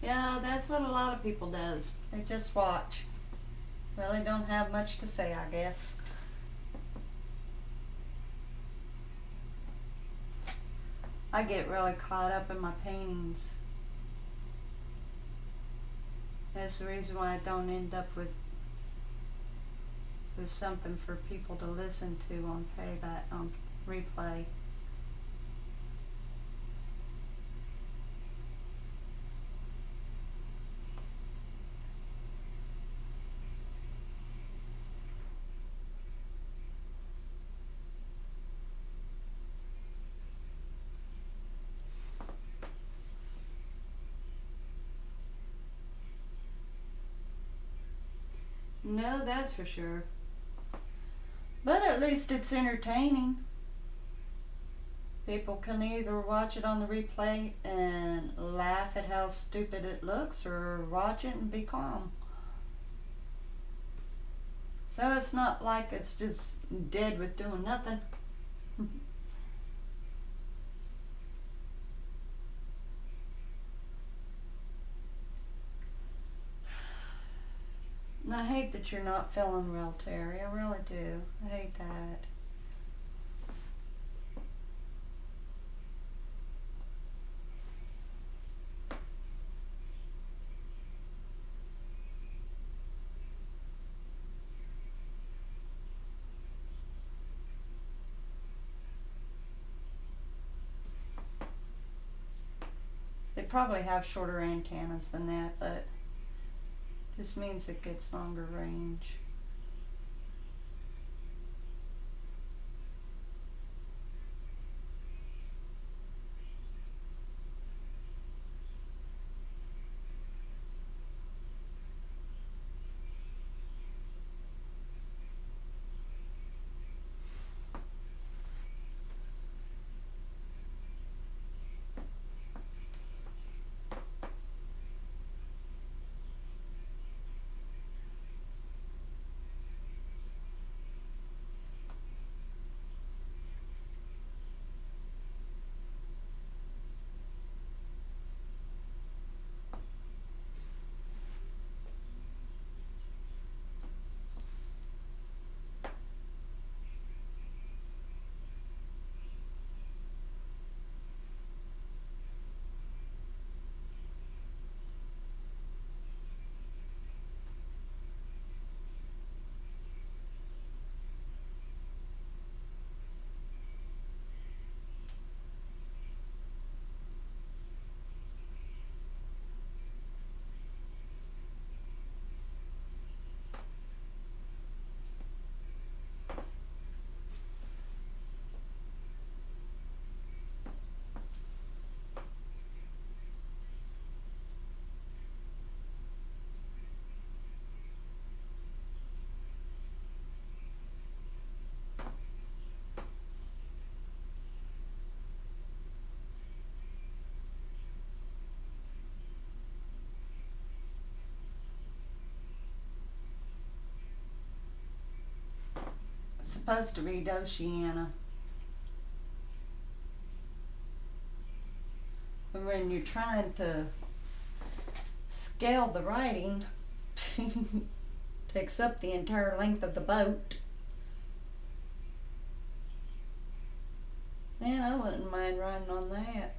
[SPEAKER 1] Yeah, that's what a lot of people does. They just watch. Really don't have much to say, I guess. I get really caught up in my paintings. That's the reason why I don't end up with something for people to listen to on playback, on replay. No, that's for sure. But at least it's entertaining. People can either watch it on the replay and laugh at how stupid it looks, or watch it and be calm. So it's not like it's just dead with doing nothing. And I hate that you're not feeling well, Terry. I really do. I hate that. They probably have shorter antennas than that, but just means it gets longer range. It's supposed to read Oceana. But when you're trying to scale the writing, takes up the entire length of the boat. Man, I wouldn't mind riding on that.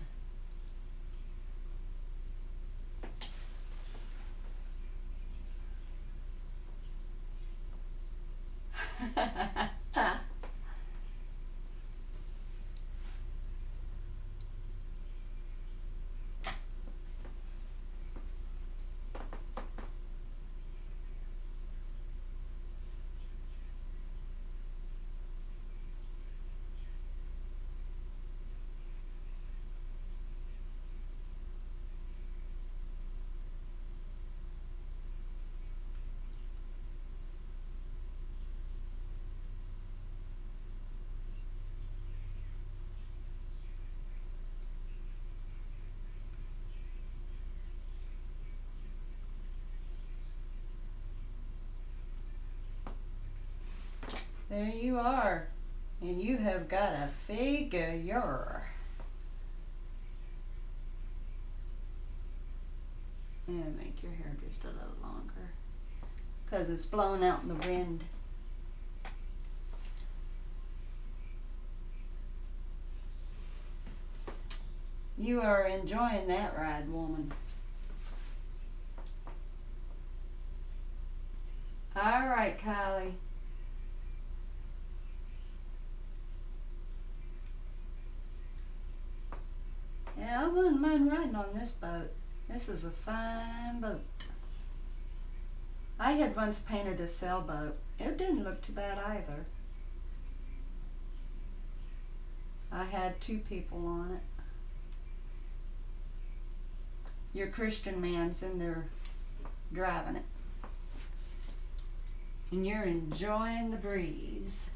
[SPEAKER 1] There you are. And you have got a figure. And make your hair just a little longer. Because it's blowing out in the wind. You are enjoying that ride, woman. All right, Kylie. Yeah, I wouldn't mind riding on this boat. This is a fine boat. I had once painted a sailboat. It didn't look too bad either. I had 2 people on it. Your Christian man's in there driving it. And you're enjoying the breeze.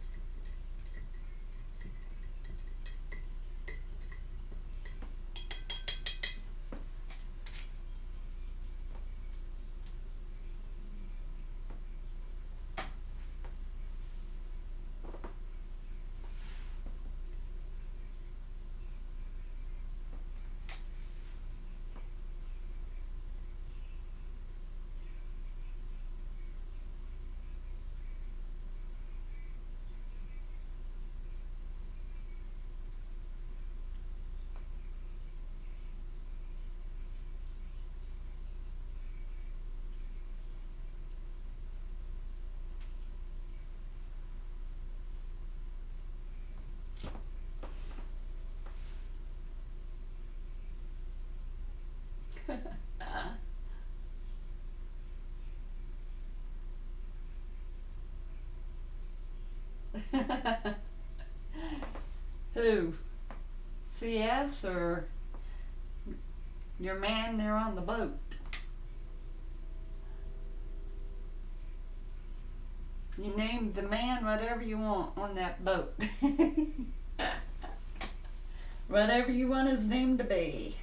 [SPEAKER 1] Who? CS or your man there on the boat? You name the man whatever you want on that boat. Whatever you want his name to be.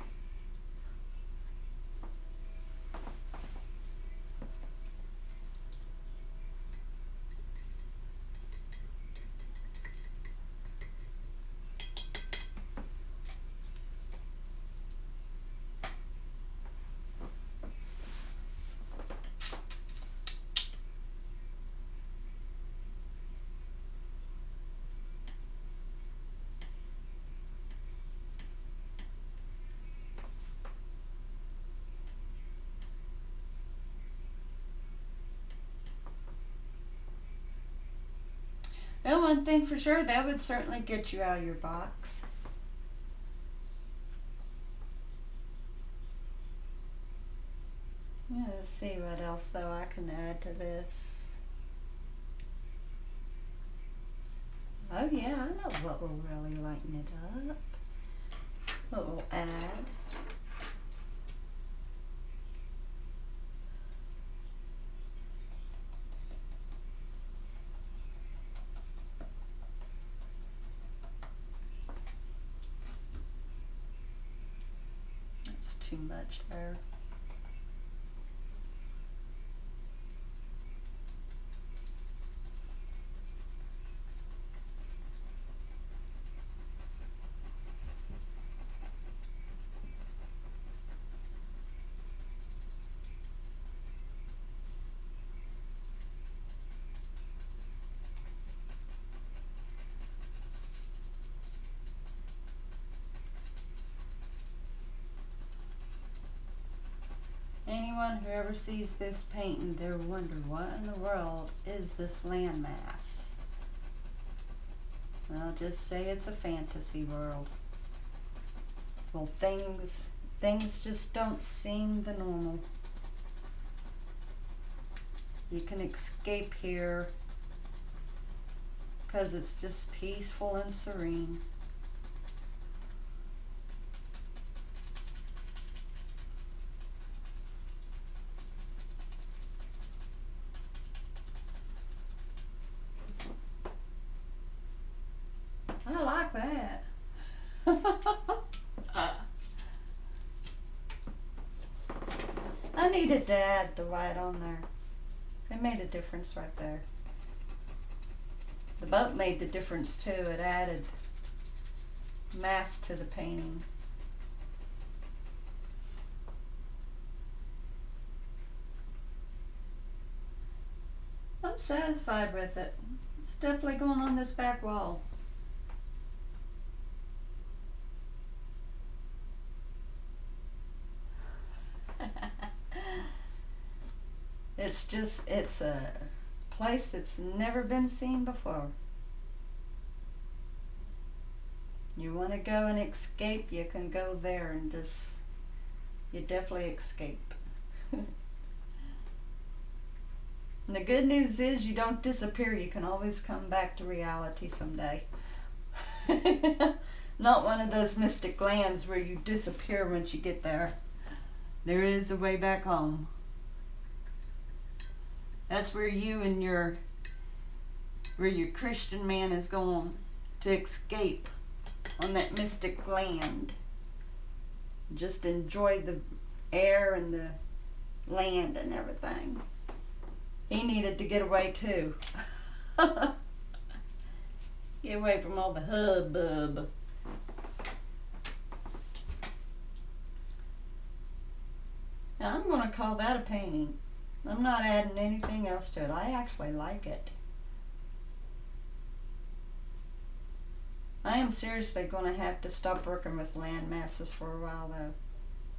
[SPEAKER 1] Well, one thing for sure, that would certainly get you out of your box. Yeah, let's see what else though I can add to this. Oh yeah, I know what will really lighten it up. What we'll add. That's too much there. Anyone who ever sees this painting, they'll wonder what in the world is this landmass. I'll just say it's a fantasy world. Well, things just don't seem the normal. You can escape here because it's just peaceful and serene. I like that. I needed to add the white on there. It made a difference right there. The boat made the difference too. It added mass to the painting. I'm satisfied with it. It's definitely going on this back wall. It's a place that's never been seen before. You want to go and escape, you can go there and you definitely escape. And the good news is you don't disappear. You can always come back to reality someday. Not one of those mystic lands where you disappear once you get there. There is a way back home. That's where you and your Christian man is going to escape on that mystic land. Just enjoy the air and the land and everything. He needed to get away too. Get away from all the hubbub. Now I'm going to call that a painting. I'm not adding anything else to it. I actually like it. I am seriously going to have to stop working with land masses for a while though.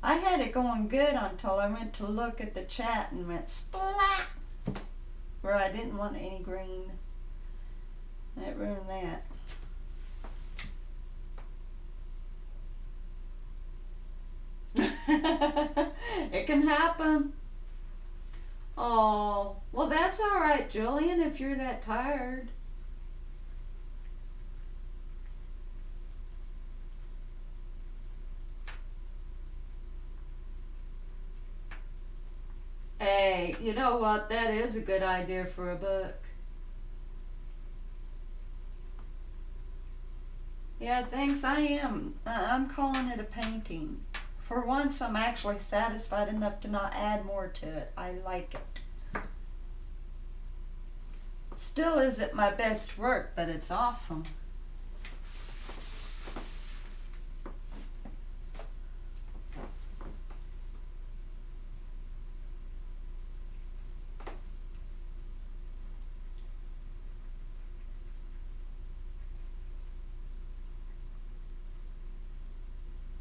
[SPEAKER 1] I had it going good until I went to look at the chat and went splat where I didn't want any green. That ruined that. It can happen. Oh, well that's all right, Julian, if you're that tired. Hey, you know what? That is a good idea for a book. Yeah, thanks. I am. I'm calling it a painting. For once, I'm actually satisfied enough to not add more to it. I like it. Still isn't my best work, but it's awesome.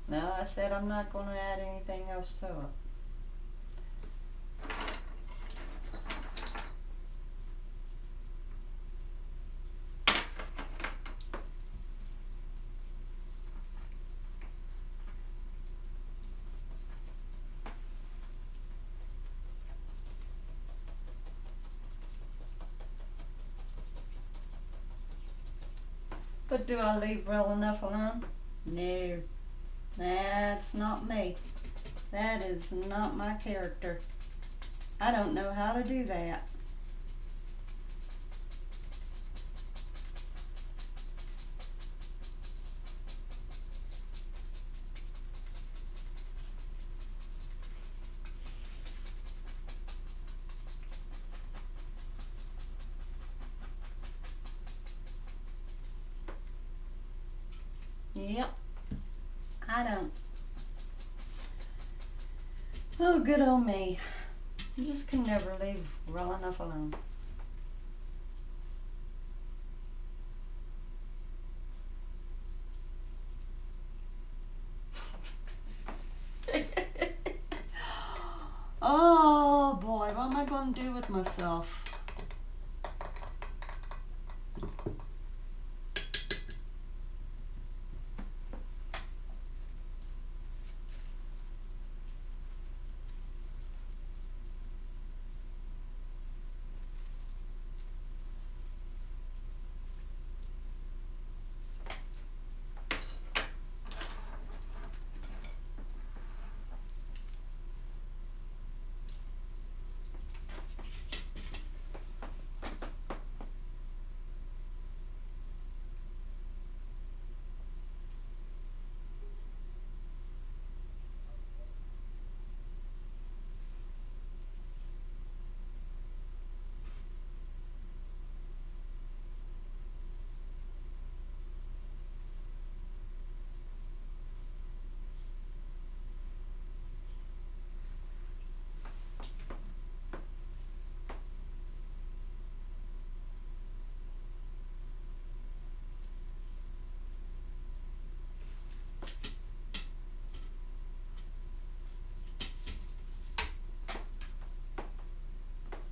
[SPEAKER 1] No, I said I'm not going to add anything else to it. But do I leave well enough alone? No. That's not me. That is not my character. I don't know how to do that. Yep. I don't. Oh, good old me. You just can never leave well enough alone. Oh boy, what am I going to do with myself?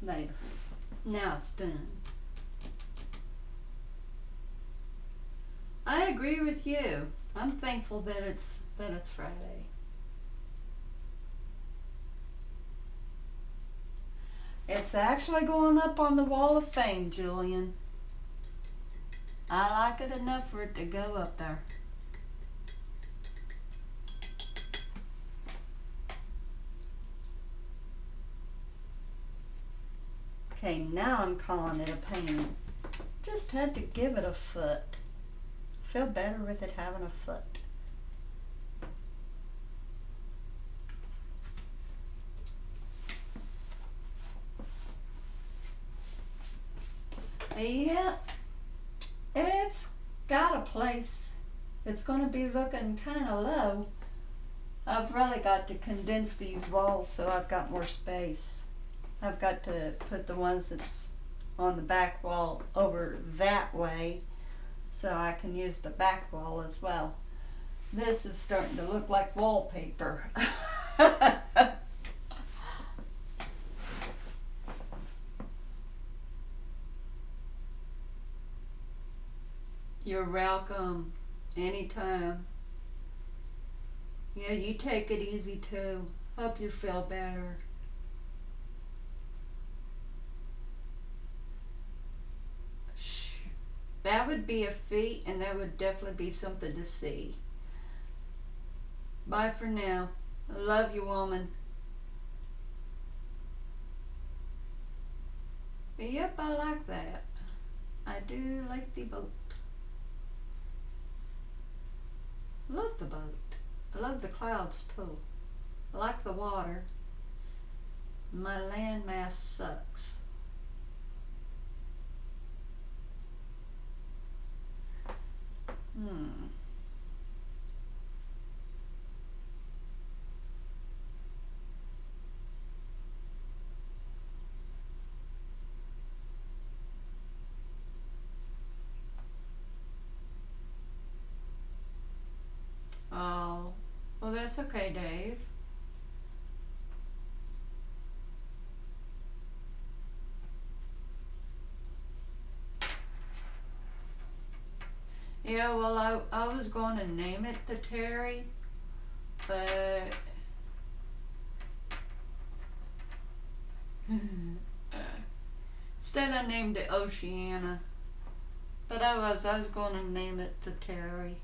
[SPEAKER 1] There. Now it's done. I agree with you. I'm thankful that it's Friday. It's actually going up on the Wall of Fame, Julian. I like it enough for it to go up there. Okay, now I'm calling it a painting. Just had to give it a foot. Feel better with it having a foot. Yeah, it's got a place. It's going to be looking kind of low. I've really got to condense these walls so I've got more space. I've got to put the ones that's on the back wall over that way so I can use the back wall as well. This is starting to look like wallpaper. You're welcome. Anytime. Yeah, you take it easy too. Hope you feel better. That would be a feat, and that would definitely be something to see. Bye for now. I love you, woman. Yep, I like that. I do like the boat. Love the boat. I love the clouds too. I like the water. My landmass sucks. Oh, well, that's okay, Dave. Yeah, well, I was going to name it the Terry, but instead I named it Oceana. But I was going to name it the Terry.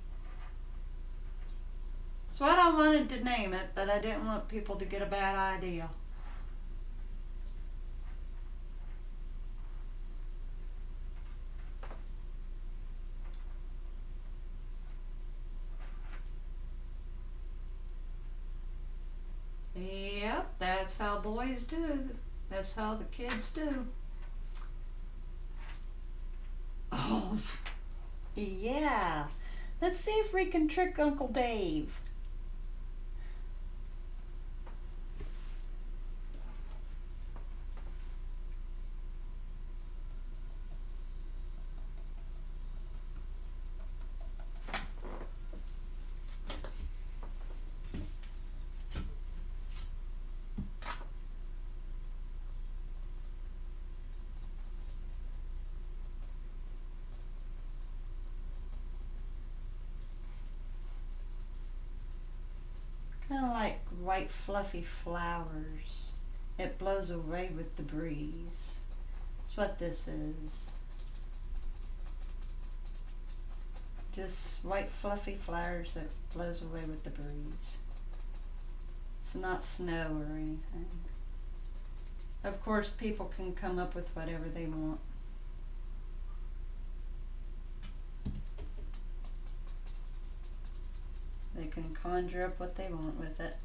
[SPEAKER 1] That's what I wanted to name it, but I didn't want people to get a bad idea. Yep, that's how boys do. That's how the kids do. Oh, yeah. Let's see if we can trick Uncle Dave. Kind of like white fluffy flowers. It blows away with the breeze. That's what this is. Just white fluffy flowers that blows away with the breeze. It's not snow or anything. Of course, people can come up with whatever they want. They can conjure up what they want with it.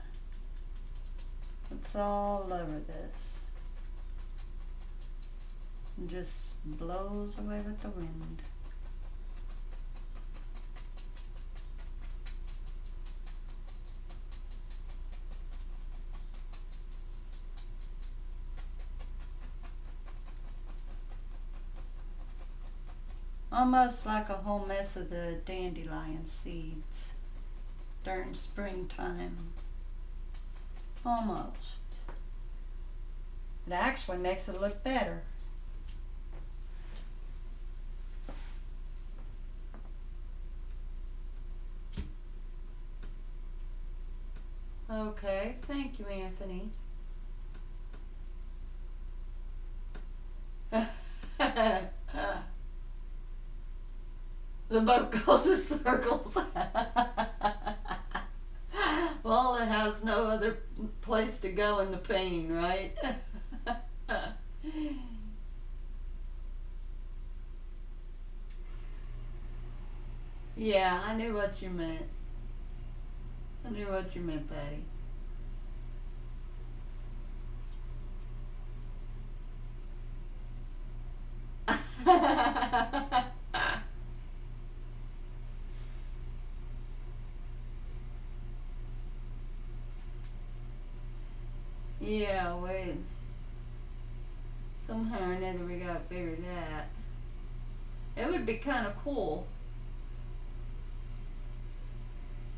[SPEAKER 1] It's all over this. It just blows away with the wind. Almost like a whole mess of the dandelion seeds during springtime. Almost. It actually makes it look better. Okay, thank you, Anthony. The boat goes in circles. Well, it has no other place to go in the painting, right? Yeah, I knew what you meant. I knew what you meant, Patty. Yeah, wait. Somehow or another we gotta figure that. It would be kind of cool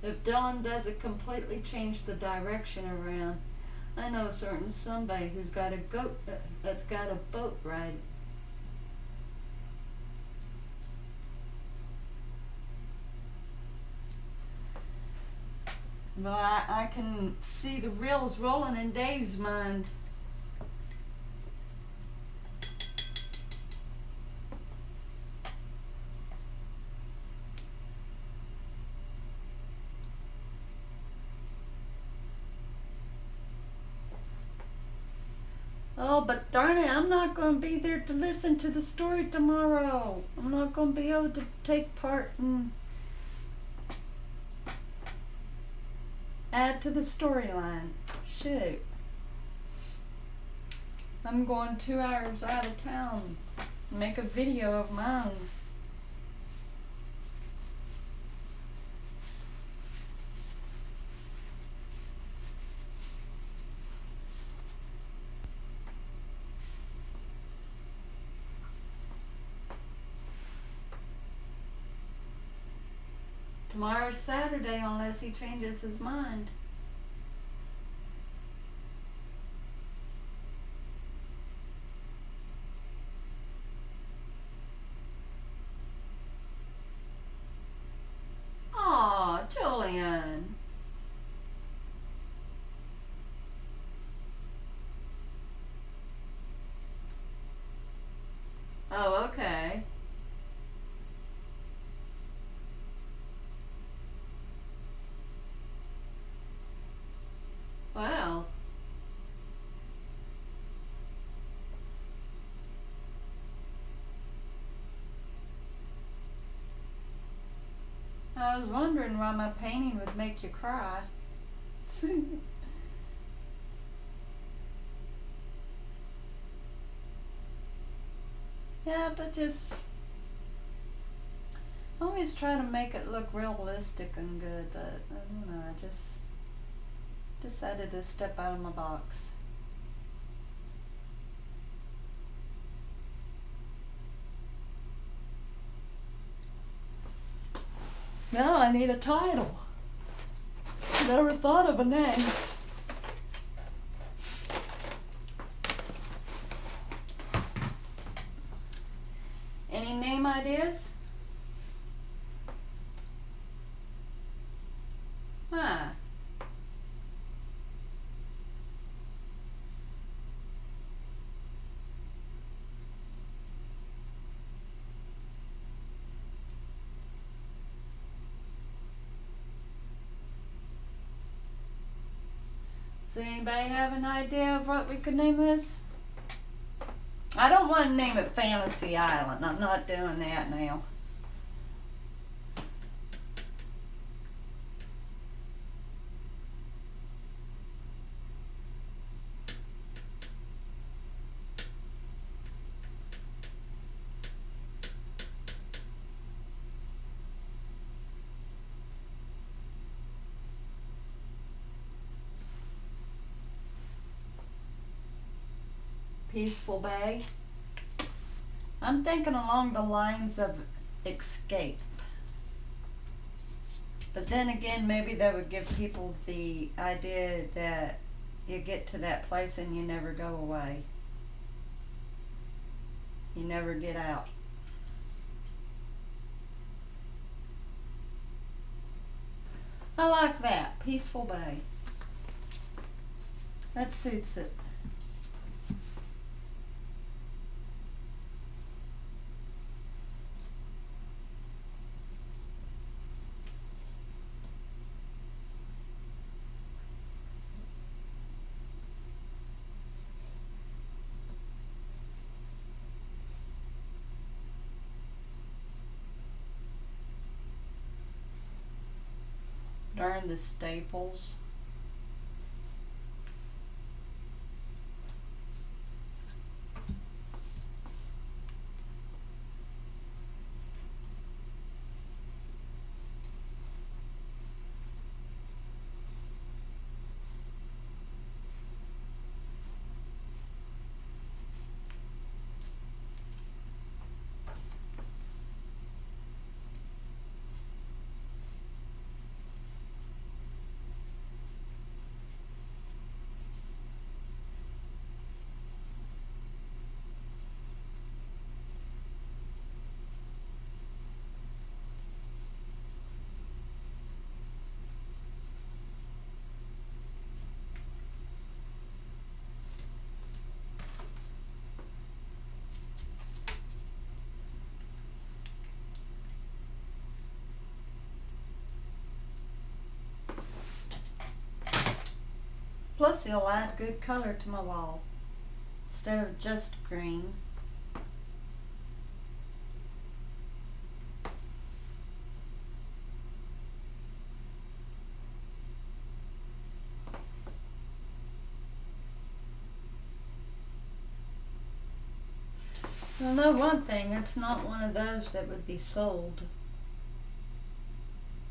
[SPEAKER 1] if Dylan doesn't completely change the direction around. I know somebody who's got a goat that's got a boat ride. Well, I can see the reels rolling in Dave's mind. Oh, but darn it, I'm not going to be there to listen to the story tomorrow. I'm not going to be able to take part and add to the storyline. Shoot. I'm going 2 hours out of town. Make a video of my own. Tomorrow's Saturday unless he changes his mind. Aw, Julian. Oh, okay. Well. I was wondering why my painting would make you cry. Yeah, but just always try to make it look realistic and good, but I don't know, I just decided to step out of my box. Now I need a title. Never thought of a name. Any name ideas? Huh. Does anybody have an idea of what we could name this? I don't want to name it Fantasy Island. I'm not doing that now. Peaceful Bay. I'm thinking along the lines of Escape. But then again, maybe that would give people the idea that you get to that place and you never go away. you never get out. I like that, Peaceful Bay. That suits it. Darn the staples. Plus it'll add good color to my wall instead of just green. Well, know one thing, it's not one of those that would be sold.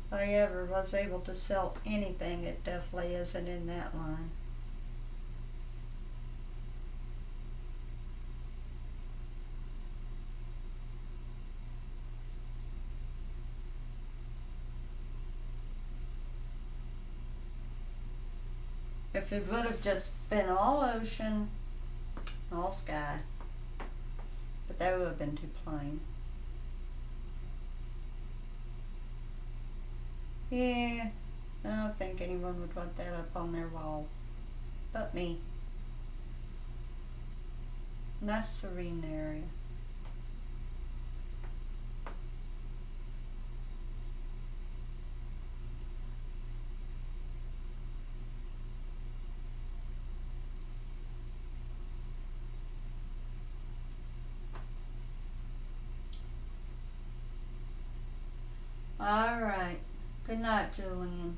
[SPEAKER 1] If I ever was able to sell anything, it definitely isn't in that line. If it would have just been all ocean, all sky, but that would have been too plain. Yeah, I don't think anyone would want that up on their wall, but me. Nice serene area. All right. Good night, Julian.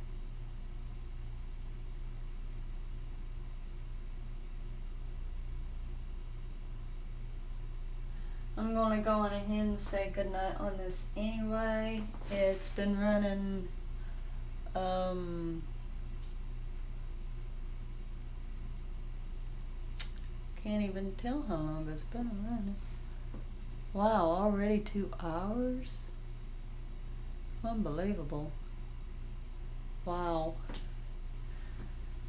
[SPEAKER 1] I'm going to go on ahead and say good night on this anyway. It's been running, can't even tell how long it's been running. Wow, already 2 hours? Unbelievable. Wow.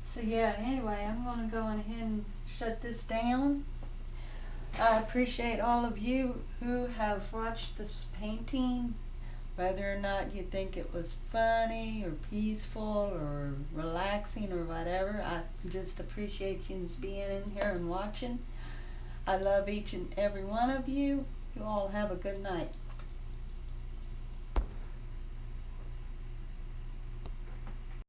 [SPEAKER 1] So yeah, anyway, I'm going to go on ahead and shut this down. I appreciate all of you who have watched this painting, whether or not you think it was funny or peaceful or relaxing or whatever. I just appreciate you being in here and watching. I love each and every one of you. You all have a good night.